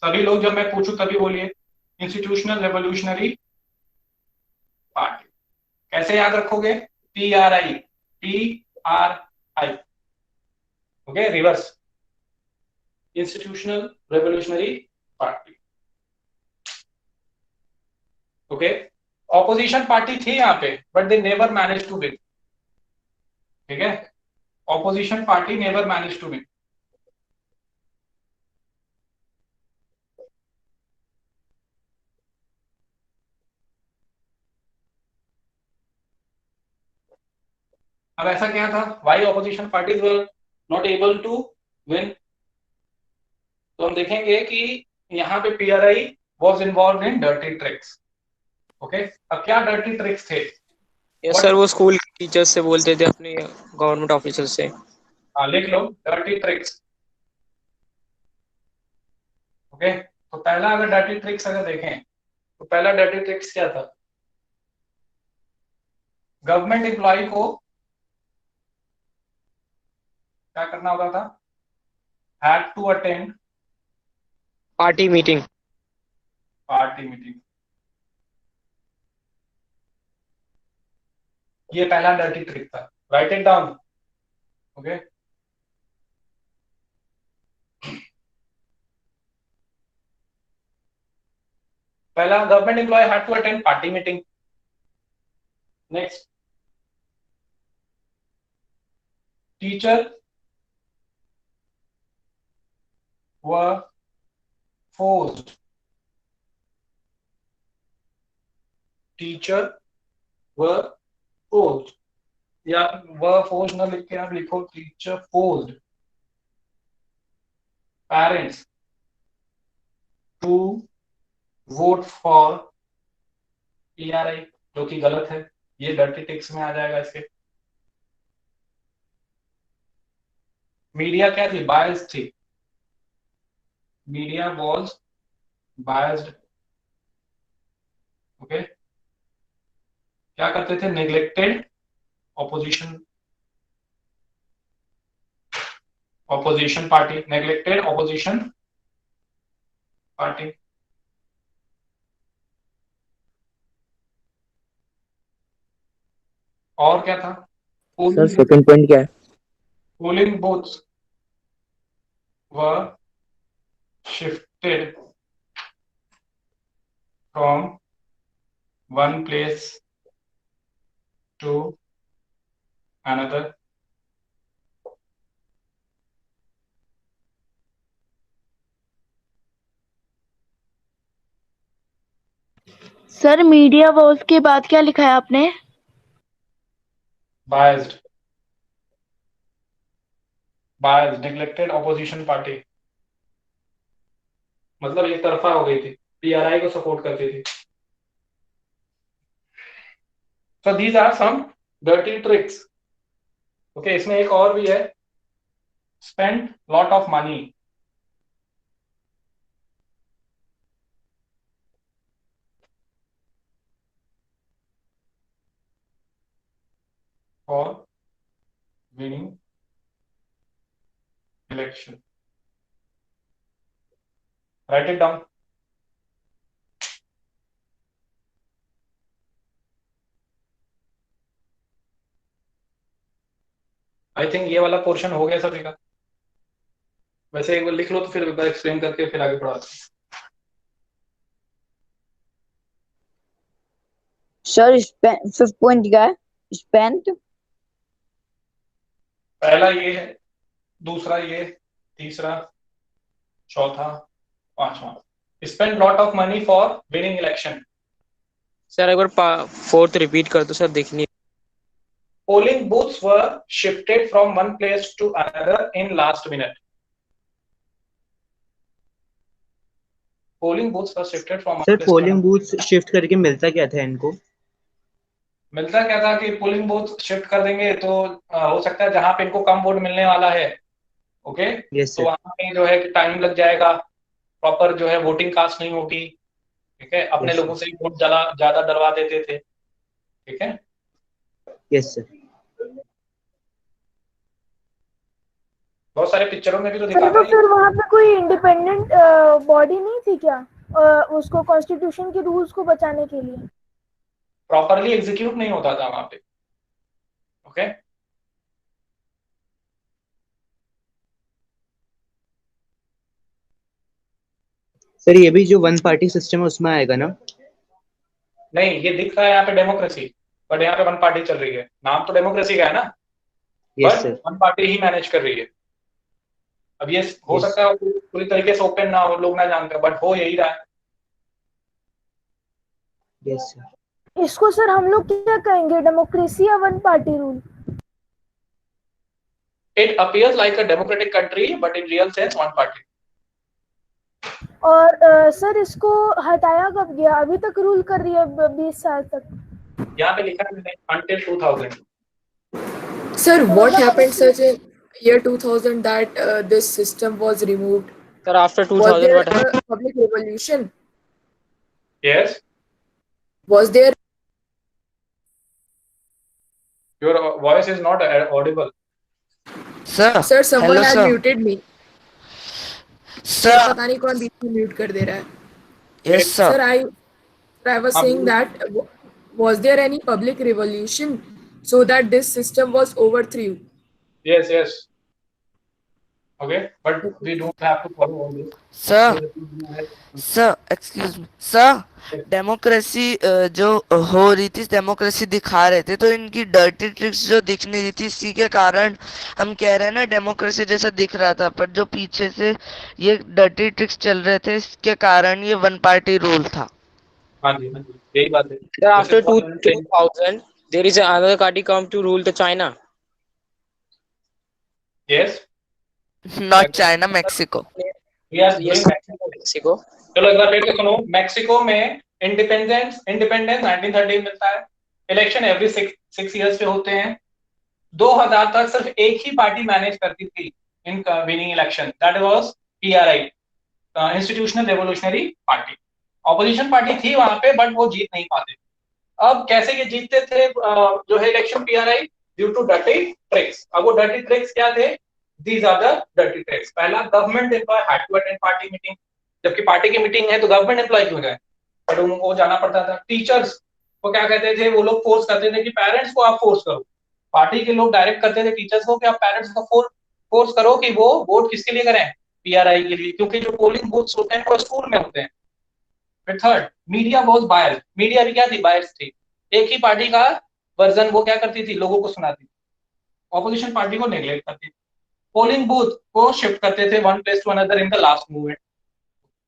सभी लोग जब मैं पूछूं तभी बोलिए इंस्टीट्यूशनल रेवोल्यूशनरी पार्टी। कैसे याद रखोगे? PRI okay reverse, institutional revolutionary party. Okay opposition party थी यहाँ पे but they never manage to win. ठीक है, opposition party never manage to win. अब ऐसा क्या था, why opposition parties were not able to win? तो हम देखेंगे कि यहाँ पे PRI was involve in dirty tricks. Okay अब क्या डर्टी ट्रिक्स थे? यस सर, वो स्कूल टीचर्स से बोलते थे अपने गवर्नमेंट ऑफिसर से। हाँ लिख लो डर्टी ट्रिक्स। ओके तो पहला अगर डर्टी ट्रिक्स अगर देखें तो पहला डर्टी ट्रिक्स क्या था? गवर्नमेंट एम्प्लॉय को क्या करना होता था? Had to attend party meeting. ये पहला डर्टी ट्रिक था। Write it down. ओके पहला government employ had to attend party meeting. Next teacher were forced या were forced ना लिख के आप लिखो teacher forced parents to vote for PRI, जो कि गलत है। ये डर्टी ट्रिक्स में आ जाएगा इसके। मीडिया क्या थी? बायस्ड थी। Media was biased. ओके क्या करते थे? Neglected opposition party, neglected opposition party. और क्या था? सर सेकंड पॉइंट क्या है? Polling booths were shifted from one place to another. Sir media walls के बाद क्या लिखा है आपने? Biased, neglected opposition party, मतलब एक तरफा हो गई थी, पीआरआई को सपोर्ट करती थी। So these are some dirty tricks. Okay, इसमें एक और भी है, spend lot of money. For winning election. Write it down. I think ये वाला पोर्शन हो गया सभी का। वैसे एक बार लिख लो तो फिर एक बार एक्सप्लेन करके फिर आगे पढ़ाते हैं। सर फिफ्थ पॉइंट क्या है? स्पेंट पहला ये है, दूसरा ये, तीसरा, चौथा, पांचवा। Spend lot of money for winning election. Sir एक बार फोर्थ रिपीट कर दो सर, देखनी। Polling booths were shifted from one place to another in last minute. Polling booths were shifted from one sir place to polling another. Booth shift करके मिलता क्या था इनको? मिलता क्या था कि पोलिंग बूथ शिफ्ट कर देंगे तो हो सकता है जहां पे इनको कम वोट मिलने वाला है, ओके, तो वहां पे जो है कि टाइम लग जाएगा, प्रॉपर जो है वोटिंग कास्ट नहीं होगी, ठीक है, अपने लोगों से वोट ज्यादा डलवा देते थे, ठीक है। Yes sir. बहुत सारे पिक्चरों में भी तो सर दिखाते तो हैं। फिर वहाँ पे कोई इंडिपेंडेंट बॉडी नहीं थी क्या उसको कॉन्स्टिट्यूशन के रूल्स को बचाने के लिए? प्रॉपरली एग्जीक्यूट नहीं होता था वहां पे, ओके। सर ये भी जो वन पार्टी सिस्टम है उसमें आएगा ना? नहीं, ये दिख रहा है यहाँ पे डेमोक्रेसी, बट यहाँ पे वन पार्टी चल रही है। नाम तो डेमोक्रेसी का है ना, but one party he manage कर रही है। अब ये हो सकता है पूरी तरीके से ओपन ना हो, लोग ना जानते, बट हो यही रहा है। Yes sir. इसको सर हम लोग क्या कहेंगे, डेमोक्रेसी या one party rule? It appears like a democratic country, but in real sense one party. और सर इसको हटाया कब गया? अभी तक रूल कर रही है 20 साल तक। यहाँ पे लिखा है until 2000. Sir, what happened such in year 2000 that this system was removed? Sir, after Was 2000 there what happened? a public revolution? Yes. Was there? Your voice is not audible. Sir, Sir, someone hello, has sir. muted me. Sir. पता नहीं कौन बीच में mute कर दे रहा है। Yes, sir. Sir, I was saying that was there any public revolution so that this system was overthrew? Yes, yes. Okay, but we don't have to follow all this. Sir, excuse me. Sir, democracy जो हो रही थी, democracy दिखा रहे थे, तो इनकी dirty tricks जो दिख नहीं रही थी, इसी के कारण हम कह रहे हैं ना डेमोक्रेसी जैसा दिख रहा था, पर जो पीछे से ये डर्टी ट्रिक्स चल रहे थे, इसके कारण ये वन पार्टी रूल था। हाँ जी, यही बात है। Sir, after 2000 there is another party come to rule the China. Yes. Not China, Mexico. Yes, Mexico. चलो एक बार फिर से सुनो। मेक्सिको में इंडिपेंडेंस 1930 मिलता है। इलेक्शन एवरी 6 इयर्स पे होते हैं। 2000 तक सिर्फ एक ही पार्टी मैनेज करती थी in winning election, that was PRI, institutional revolutionary party. Opposition party थी वहां पे, बट वो जीत नहीं पाते। अब कैसे ये जीतते थे जो है election PRI? Due to dirty tricks. अब वो डर्टी ट्रिक्स क्या थे? These are the dirty tricks. पहला, government employee had to attend party meeting. जबकि पार्टी की मीटिंग है तो गवर्नमेंट एम्प्लॉय क्यों जाए, बट उनको जाना पड़ता था। टीचर्स को क्या कहते थे, वो लोग फोर्स करते थे कि पेरेंट्स को आप फोर्स करो, पार्टी के लोग डायरेक्ट करते थे टीचर्स को कि आप पेरेंट्स को फोर्स करो कि वो वोट किसके लिए करें, पीआरआई के लिए, क्योंकि जो पोलिंग बूथ्स होते हैं वो स्कूल में होते हैं। फिर third, media was biased, media भी क्या थी, बायस्ड थी, एक ही पार्टी का वर्जन वो क्या करती थी, लोगों को सुनाती थी, ऑपोजिशन पार्टी को नेग्लेक्ट करती थी। पोलिंग बूथ को शिफ्ट करते थे one place to another in the last movement,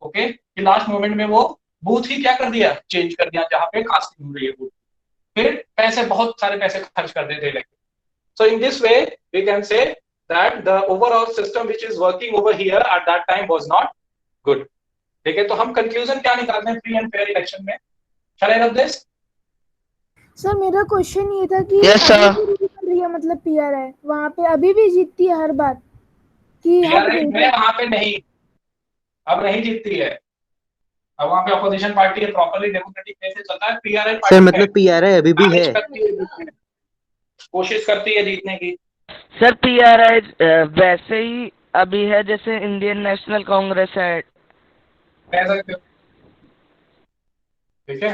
okay, कि लास्ट मोमेंट में वो बूथ ही क्या कर दिया, चेंज कर दिया जहां पे कास्टिंग हो रही है बूथ। फिर पैसे, बहुत सारे पैसे खर्च कर देते थे। So in this way we can say that the overall system which is working over here at that time was not good. ठीक है, तो हम कंक्लूजन क्या निकालते हैं फ्री एंड फेयर इलेक्शन में? शैल आई रब दिस? सर मेरा क्वेश्चन ये था कि Yes, अभी sir. भी कर रही है मतलब पीआरआई वहाँ पे अभी भी जीतती है हर बार कि हट पीआरआई गई में वहां पे नहीं, अब नहीं जीतती है, अब वहां पे अपोजिशन पार्टी है, प्रॉपर्ली डेमोक्रेटिक वे से चलता है। पीआरआई सर पार्टी मतलब पीआरआई अभी भी है? कोशिश करती है जीतने की। सर पीआरआई वैसे ही अभी है जैसे इंडियन नेशनल कांग्रेस है। कह सकते हो, ठीक है।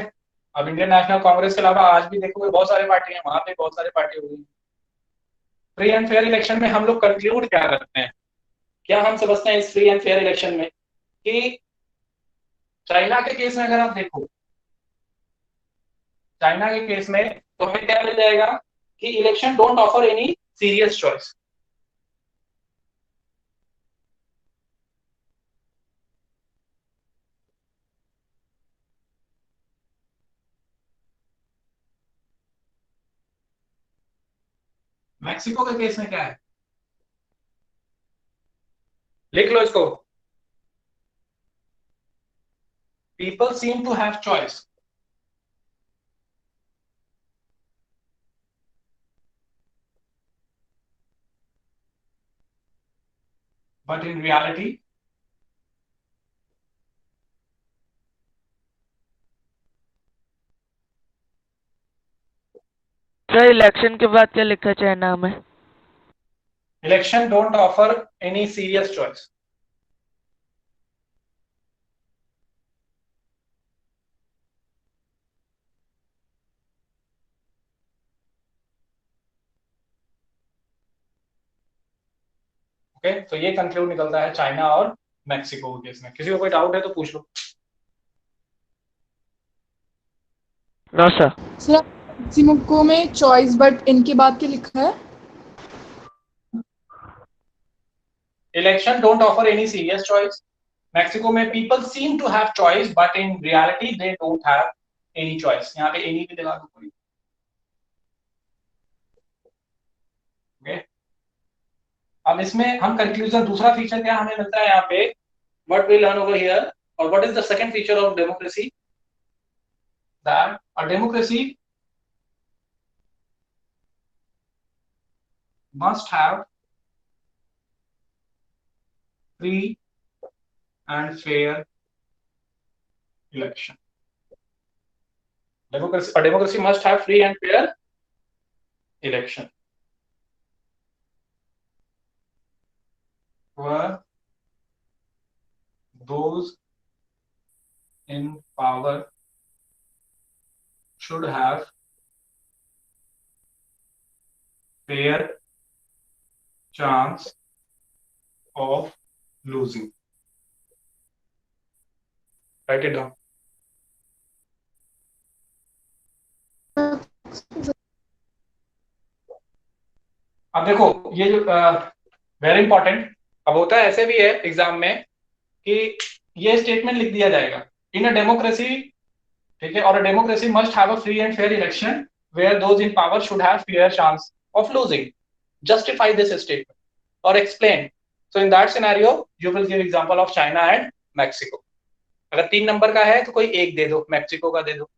अब इंडियन नेशनल कांग्रेस के अलावा आज भी देखोगे बहुत सारे पार्टी हैं, वहां पे बहुत सारे पार्टी हो गई। फ्री एंड फेयर इलेक्शन में हम लोग कंक्लूड क्या करते हैं, क्या हम समझते हैं इस फ्री एंड फेयर इलेक्शन में कि चाइना के केस में अगर आप देखो, चाइना के केस में तो हमें क्या मिल जाएगा कि election don't offer any serious choice. Mexico के केस में क्या है, लिख लो इसको, people seem to have choice but in reality sir election के बाद क्या लिखा चाइना में? election don't offer any serious choice। Okay, तो ये कंक्लूड निकलता है चाइना और मैक्सिको के केस में। किसी को कोई डाउट है तो पूछ लो। No sir. सर मैक्सिको में चॉइस बट इनके बाद क्या लिखा है? Election don't offer any serious choice. Mexico में people seem to have choice but in reality they don't have any choice. यहाँ पे एनी भी लगा दो कोई। ओके, अब इसमें हम कंक्लूजन, दूसरा फीचर क्या हमें मिलता है यहाँ पे, what we learn over here, और what is the second feature of democracy, that a democracy must have free and fair election। A democracy must have free and fair election where those in power should have fair chance of losing। Write it down। अब देखो ये जो very important, अब होता है ऐसे भी है एग्जाम में कि ये स्टेटमेंट लिख दिया जाएगा, इन अ डेमोक्रेसी, ठीक है, और a democracy must have a free and fair election where those in power should have fair chance of losing. Justify this statement और explain. So in that scenario you will give example of China and Mexico. अगर 3 number का है तो कोई एक दे दो, Mexico का दे दो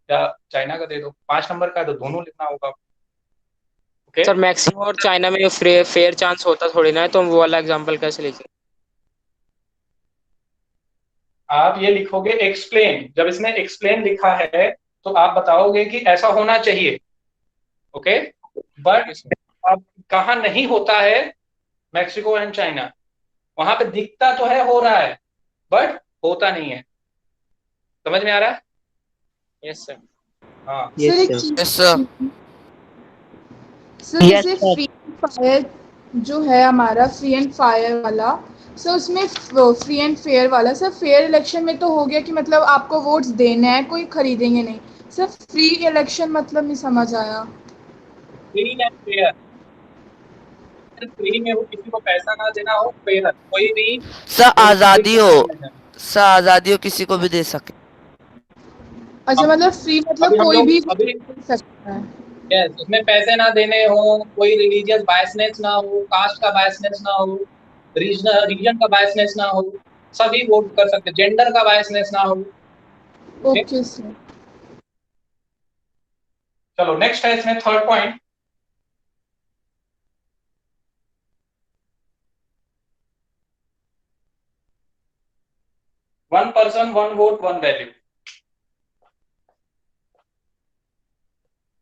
या चाइना का दे दो। 5 नंबर का है तो दोनों लिखना होगा। सर मैक्सिको और चाइना में फेयर चांस होता थोड़ी ना है, तो हम वो वाला एग्जांपल कैसे लिखें? आप ये लिखोगे एक्सप्लेन, जब इसने एक्सप्लेन लिखा है तो आप बताओगे कि ऐसा होना चाहिए, ओके, बट अब कहाँ नहीं होता है मैक्सिको एंड चाइना, वहां पे दिखता तो है हो रहा है, बट होता नहीं है। समझ में आ रहा है? Yes sir. हाँ सर एक सर चीज यस सर। सर यस जैसे सर। फ्री फायर जो है हमारा फ्री एंड फायर वाला, सर उसमें फ्री एंड फेयर वाला, सर फेयर इलेक्शन में तो हो गया कि मतलब आपको वोट्स देना है, कोई खरीदेंगे नहीं। सर फ्री इलेक्शन मतलब नहीं समझ आया। फ्री एंड फेयर, फ्री में हो, किसी को पैसा ना देना हो, फेयर कोई भी सर पोलिटिक आजादी हो, करना है। सर आजादी हो, किसी को भी दे सके। अच्छा अब मतलब फ्री मतलब अभी हम कोई लोग भी अभी दे सकता है। यस, उसमें पैसे ना देने हो, कोई रिलीजियस बायसनेस ना हो, कास्ट का बायसनेस ना हो, रीजन का बायसनेस ना हो, सभी वोट कर सकते, जेंडर का बायसनेस ना हो। Okay sir. चलो नेक्स्ट है इसमें third point. One person one vote one value.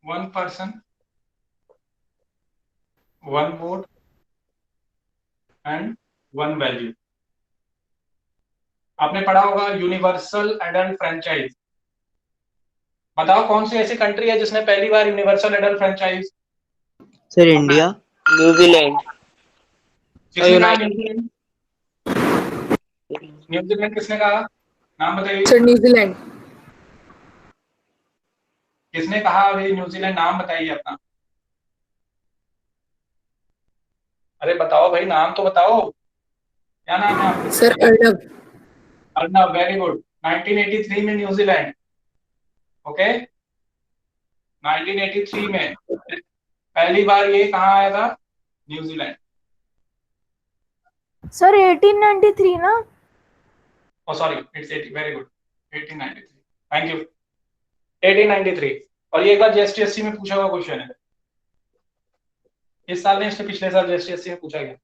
One person one vote and one value. आपने पढ़ा होगा यूनिवर्सल एडल्ट फ्रेंचाइज। बताओ कौन सी ऐसी कंट्री है जिसने पहली बार universal adult franchise? Sir India. New Zealand. किसने कहा यूनाइटेड। न्यूजीलैंड? न्यूजीलैंड किसने कहा? नाम बताइए। Sir New Zealand. किसने कहा अभी न्यूजीलैंड? नाम बताइए अपना। अरे बताओ भाई, नाम तो बताओ, क्या नाम है आपका? Sir Arnab. Arnab, very good. 1983 में न्यूजीलैंड, ओके, 1983 में पहली बार ये कहाँ आया था? न्यूजीलैंड। सर 1893 ना? Oh sorry, it's 80, very good, 1893, thank you, 1893। और ये एक बार जीएसटीएससी में पूछा हुआ क्वेश्चन है, इस साल नहीं, इससे पिछले साल जीएसटीएससी में पूछा गया।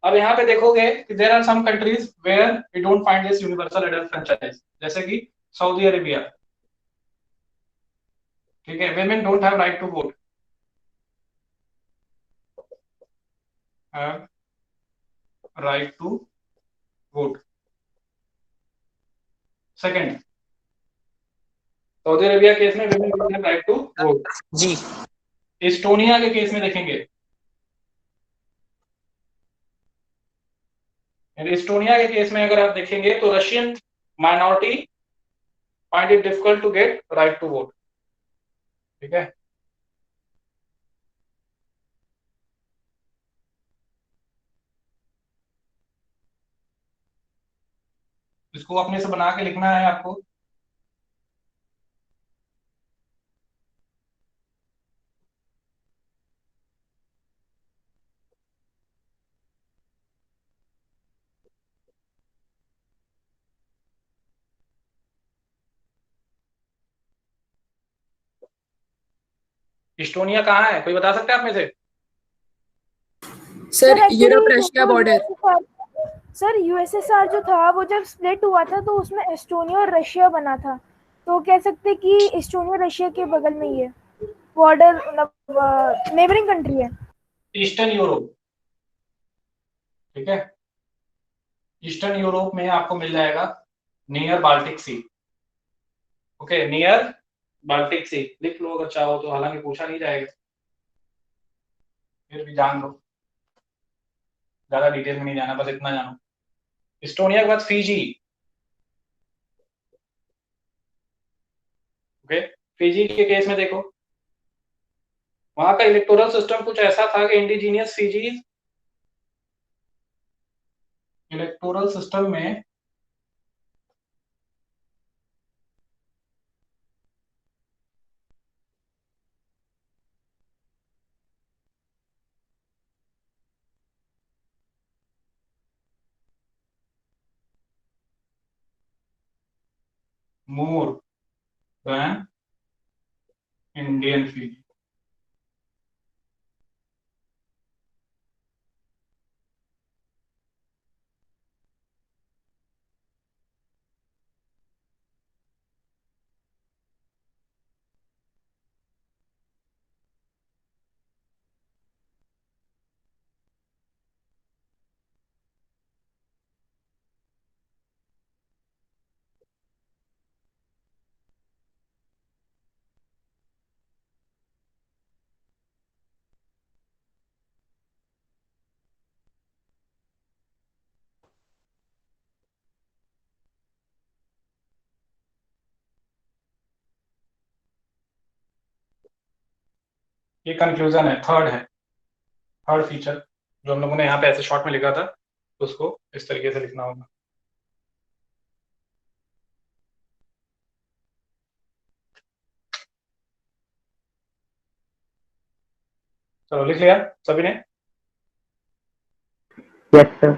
अब यहाँ पे देखोगे कि there are some countries where we don't find this universal adult franchise, जैसे कि सऊदी अरेबिया, ठीक है, women don't have right to vote, have right to vote। Second, Saudi Arabia case में women don't have right to vote। जी। Estonia के case में देखेंगे, Estonia के केस में अगर आप देखेंगे तो Russian minority find it difficult to get right to vote, ठीक है। इसको अपने से बना के लिखना है आपको। इस्टोनिया कहाँ है, कोई बता सकता है आप में से? सर यूरोप एक्चुअली रशिया जो बॉर्डर। सर यूएसएसआर जो था वो जब स्प्लिट हुआ था तो उसमें एस्टोनिया और रशिया बना था, तो कह सकते कि एस्टोनिया रशिया के बगल में ही है, बॉर्डर मतलब नेबरिंग कंट्री है। ईस्टर्न यूरोप, ठीक है, ईस्टर्न यूरोप में आपको मिल जाएगा नियर बाल्टिक सी, ओके, नियर बाल्टिक सी लिख लो अगर चाहो तो, हालांकि पूछा नहीं जाएगा, फिर भी जान लो, ज्यादा डिटेल में नहीं जाना, बस इतना जानो। इस्टोनिया के बाद फिजी, ओके, फिजी के केस में देखो, वहां का इलेक्टोरल सिस्टम कुछ ऐसा था कि इंडिजीनियस फिजी इलेक्टोरल सिस्टम में मोर देन इंडियन फिजी। ये कंक्लूजन है, थर्ड फीचर जो हम लोगों ने यहाँ पे ऐसे शॉर्ट में लिखा था, उसको इस तरीके से लिखना होगा। चलो लिख लिया सभी ने? Yes sir.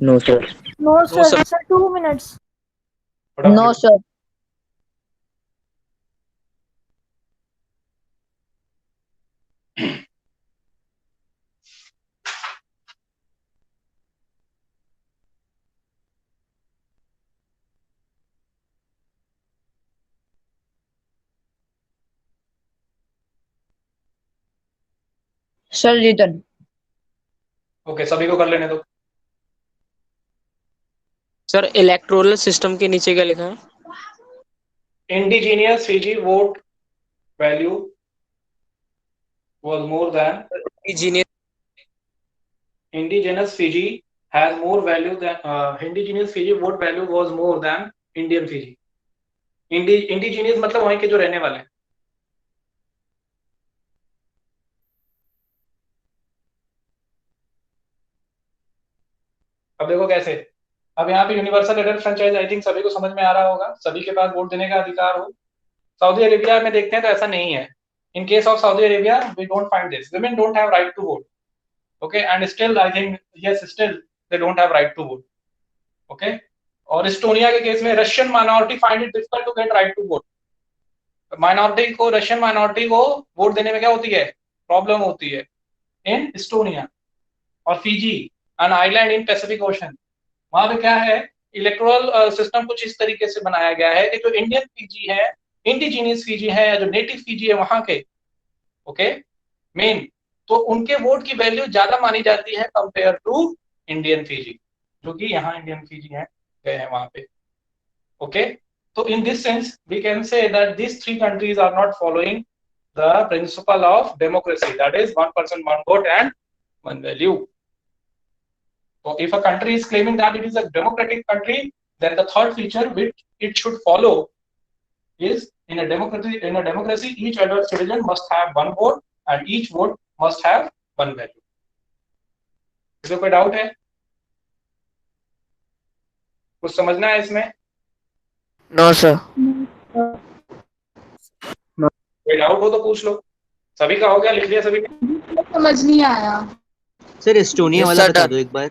No sir. No sir, sir 2 minutes. No, sir. Sir, written. Okay, सभी को कर लेने दो। सर इलेक्टोरल सिस्टम के नीचे क्या लिखा है? Indigenous Fiji vote value was more than indigenous Fiji has more value than indigenous Fiji vote value was more than Indian Fiji. Indigenous मतलब वहीं के जो रहने वाले हैं। अब देखो कैसे, अब यहाँ पे universal adult franchise I think सभी को समझ में आ रहा होगा, सभी के पास वोट देने का अधिकार हो। सऊदी अरेबिया में देखते हैं तो ऐसा नहीं है। In case of Saudi Arabia, we don't find this. Women don't have right to vote. Okay, and still I think yes, still they don't have right to vote. Okay, और Estonia के case में Russian minority find it difficult to get right to vote. Minority को, Russian minority को vote देने में क्या होती है, प्रॉब्लम होती है इन इस्टोनिया। और Fiji an island in Pacific Ocean, वहां पे क्या है, इलेक्टोरल सिस्टम कुछ इस तरीके से बनाया गया है कि जो इंडियन फीजी है, इंडिजीनियस फीजी है या जो नेटिव फीजी है वहां के, ओके मेन, तो उनके वोट की वैल्यू ज्यादा मानी जाती है कंपेयर टू इंडियन फीजी, जो कि यहाँ इंडियन फीजी है गए हैं वहां पे। ओके, तो in this sense we can say that these three countries are not following the principle of democracy, that is one person one vote and one value. So if a country is claiming that it is a democratic country, then the third feature which it should follow is in a democracy each adult citizen must have one vote and each vote must have one value. इसमें कोई doubt है? कुछ समझना है इसमें? No sir. कोई doubt हो तो पूछ लो। सभी का हो गया, लिख लिया सभी ने? समझ नहीं आया सर। एस्टोनिया वाला बता दो एक बार।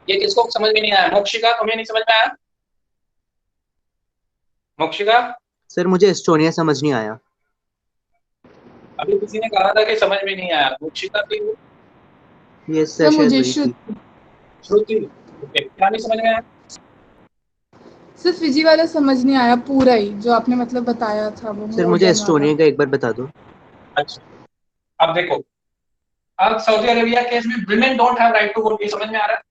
ये किसको समझ में नहीं आया? मोक्षिका, तुम्हें नहीं समझ में आया? मोक्षिका सर मुझे एस्टोनिया समझ नहीं आया। अभी किसी ने कहा था कि समझ में नहीं आया। मोक्षिका थी वो? यस सर, मुझे श्रुति, क्या नहीं समझ में आया? सिर्फ फिजी वाला समझ नहीं आया पूरा ही, जो आपने मतलब बताया था वो। सर मुझे एस्टोनिया का एक बार बता दो। अच्छा, अब देखो, अब सऊदी अरेबिया केस में women don't have right to vote, ये समझ में आ रहा है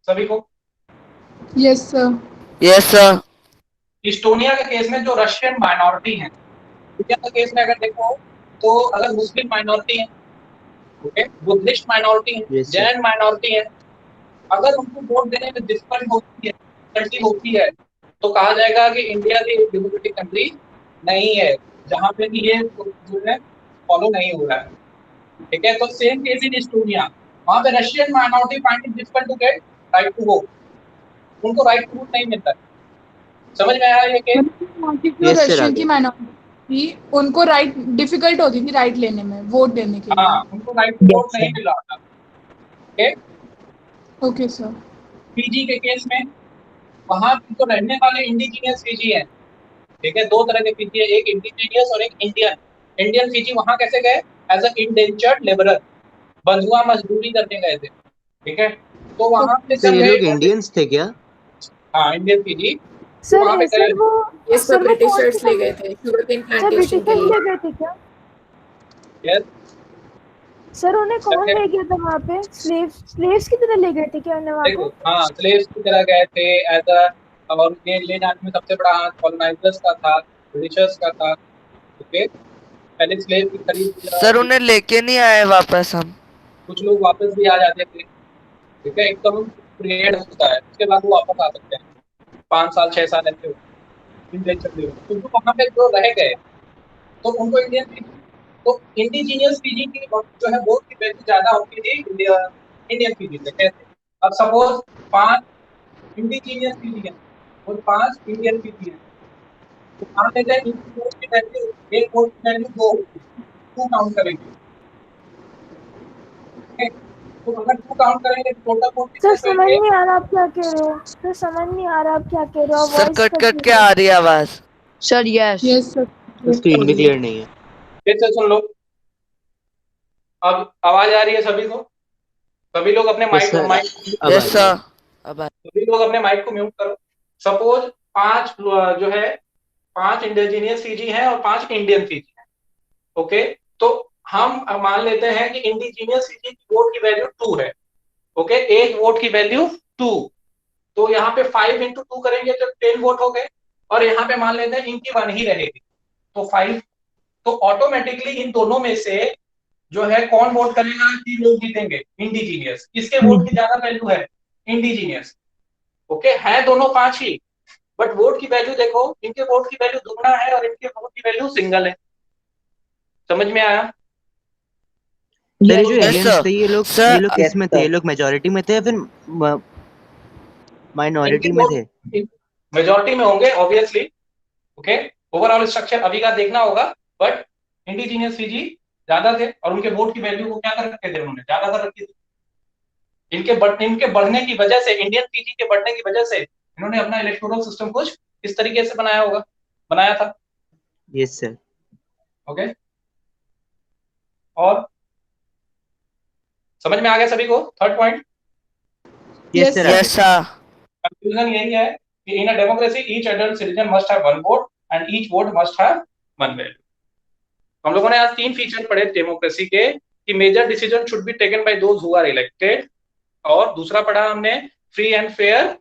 सभी को? Yes sir. Yes sir. Estonia के केस में जो रशियन माइनॉरिटी है, इंडिया के केस में अगर देखो तो अगर मुस्लिम माइनॉरिटी है, ओके, बुद्धिस्ट माइनॉरिटी है, जैन माइनॉरिटी है, अगर उनको वोट देने में डिफिकल्टी होती है तो कहा जाएगा कि इंडिया की डेमोक्रेटिक कंट्री नहीं है, जहाँ पे कि ये जो है फॉलो नहीं हो रहा है। ठीक है, तो सेम केस इन इस्टोनिया, वहाँ पे Russian minority find it difficult to get right to vote, उनको राइट टू वोट नहीं मिलता है। समझ में आया ये केस? रशियन की माइनॉरिटी, उनको राइट डिफिकल्ट होती थी राइट लेने में, वोट देने के लिए। हाँ, उनको राइट टू वोट नहीं मिल रहा था। Okay okay sir. फीजी के केस में वहाँ तो रहने वाले इंडिजीनियस फीजी हैं। ठीक है, दो तरह के फीजी है, एक इंडिजीनियस और एक इंडियन। इंडियन फीजी वहाँ कैसे गए? एज अ इंडेंचर्ड लेबरर, बंधुआ मजदूरी करने गए थे। ठीक है, तो वहाँ पे सर ये लोग इंडियंस थे क्या? हाँ, इंडियन फीजी। सर वहाँ पे सर वो इस पर ब्रिटिशर्स ले गए थे शुगरकेन प्लांटेशन के लिए। ले गए थे क्या? यस सर उन्हें कौन ले गया था वहाँ पे? स्लेव्स की तरह ले गए थे क्या उन्हें वहाँ पे? हाँ, स्लेव्स की तरह गए थे एज अ, और ये ले जाने में सबसे बड़ा हाथ कॉलोनाइजर्स का था, ब्रिटिशर्स का था। ओके, पहले स्लेव की खरीद। सर उन्हें लेके नहीं आए वापस हम। कुछ लोग वापस भी आ जाते थे। ठीक है, एकदम पीरियड होता है, उसके बाद वो वापस आ सकते हैं 5 साल 6 साल ऐसे क्योंकि वहाँ पे जो रह गए तो उनको इंडियन पीजी, तो इंडिजीनियस पीजी की जो है बोर्ड की वैल्यू ज्यादा होती थी इंडियन पीजी से। कैसे? अब सपोज 5 इंडिजीनियस पीजी है और 5 इंडियन पीजी है, तो मान लेते हैं इनकी बोर्ड की वैल्यू, एक बोर्ड की वैल्यू 2 होती है, 2 काउंट करेंगे। तो अगर 2 काउंट करेंगे तो टोटल बोर्ड सर समझ नहीं आ रहा आप क्या कह रहे हो, सर समझ नहीं आ रहा आप क्या कह रहे हो, सर वॉइस कट कट के आ रही है आवाज। सर यस स्क्रीन भी क्लियर नहीं है। फिर से सुन लो, अब आवाज आ रही है सभी को? सभी लोग अपने माइक को सभी लोग अपने माइक को म्यूट करो। सपोज 5 जो है 5 इंडिजीनियस पीजी हैं और 5 इंडियन पीजी हैं। ओके, तो हम मान लेते हैं कि इंडिजीनियस पीजी की वोट की वैल्यू 2 है। ओके, एक वोट की वैल्यू 2, तो यहाँ पे 5 into 2 करेंगे तो 10 वोट हो गए, और यहाँ पे मान लेते हैं इनकी 1 ही रहेगी तो 5। तो ऑटोमेटिकली इन दोनों में से जो है कौन वोट करेगा कि लोग जीतेंगे? इंडिजीनियस। किसके वोट की ज्यादा वैल्यू है? इंडिजीनियस। ओके, है दोनों 5 ही, बट वोट की वैल्यू देखो, इनके वोट की वैल्यू दुगना है और इनके वोट की वैल्यू सिंगल है। समझ में आया? सर जो एलियंस थे ये लोग किस में थे? ये लोग मेजॉरिटी में थे या फिर माइनॉरिटी में थे? मेजॉरिटी में होंगे ऑब्वियसली। ओके, ओवरऑल स्ट्रक्चर अभी का देखना होगा, बट इंडिजीनियस पीजी ज्यादा थे और उनके वोट की वैल्यू को क्या कर रखे थे? उन्होंने ज्यादा कर रखी थी। इनके बढ़ने की वजह से, इंडियन पीजी के बढ़ने की वजह से इन्होंने अपना इलेक्टोरल सिस्टम कुछ इस तरीके से बनाया था। Yes sir. ओके, और समझ में आ गया सभी को? Third point. Yes sir. Yes sir. Conclusion यही है कि in a democracy each adult citizen must have 1 vote and each vote must have 1 value. हम लोगों ने आज 3 फीचर पढ़े डेमोक्रेसी के, कि major decision should be taken by those who are elected, और दूसरा पढ़ा हमने free and fair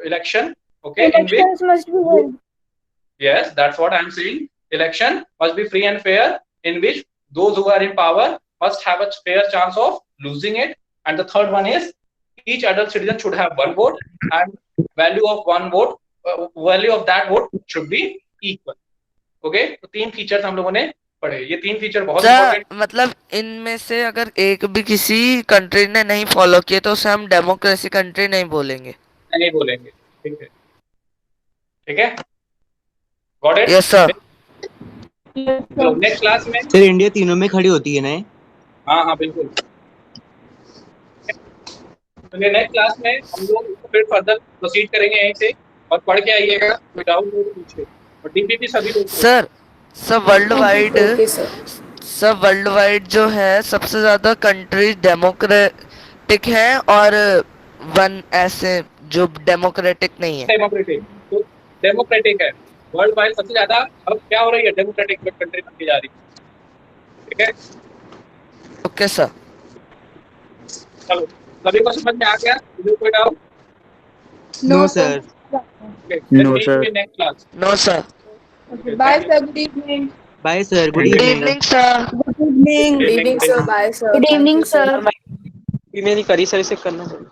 election. Okay, in which yes, that's what I'm saying, election must be free and fair, in which those who are in power must have a fair chance of losing it. And the third one is each adult citizen should have 1 vote and value of 1 vote, value of that vote should be equal. Okay, तो 3 features हम लोगों ने पढ़े। ये 3 feature बहुत important. मतलब इनमें से अगर एक भी किसी कंट्री ने नहीं फॉलो किए तो उसे हम डेमोक्रेसी कंट्री नहीं बोलेंगे। ठीक है, ठीक है, गॉट इट? Yes sir. तो नेक्स्ट क्लास में सर इंडिया तीनों में खड़ी होती है ना? हाँ बिल्कुल। तो नेक्स्ट क्लास में हम लोग फिर फर्दर प्रोसीड करेंगे यहीं से, और पढ़ के आइएगा, कोई डाउट हो तो पूछिए। और डीपीपी सभी लोग सर वर्ल्ड वाइड जो है सबसे ज्यादा कंट्री डेमोक्रेटिक है और 1 ऐसे जो डेमोक्रेटिक नहीं है। डेमोक्रेटिक है वर्ल्ड वाइड सबसे ज्यादा। अब क्या हो रही है? डेमोक्रेटिक कंट्री बनती जा रही है। ठीक है, ओके सर। चलो, सभी को समझ में आ गया? कोई doubt? No sir. No sir. Next class. No sir. Bye sir, good evening. Bye sir, good evening sir. Good evening sir, bye sir. Good evening sir. मैंने करी सर, इसे करना चाहिए।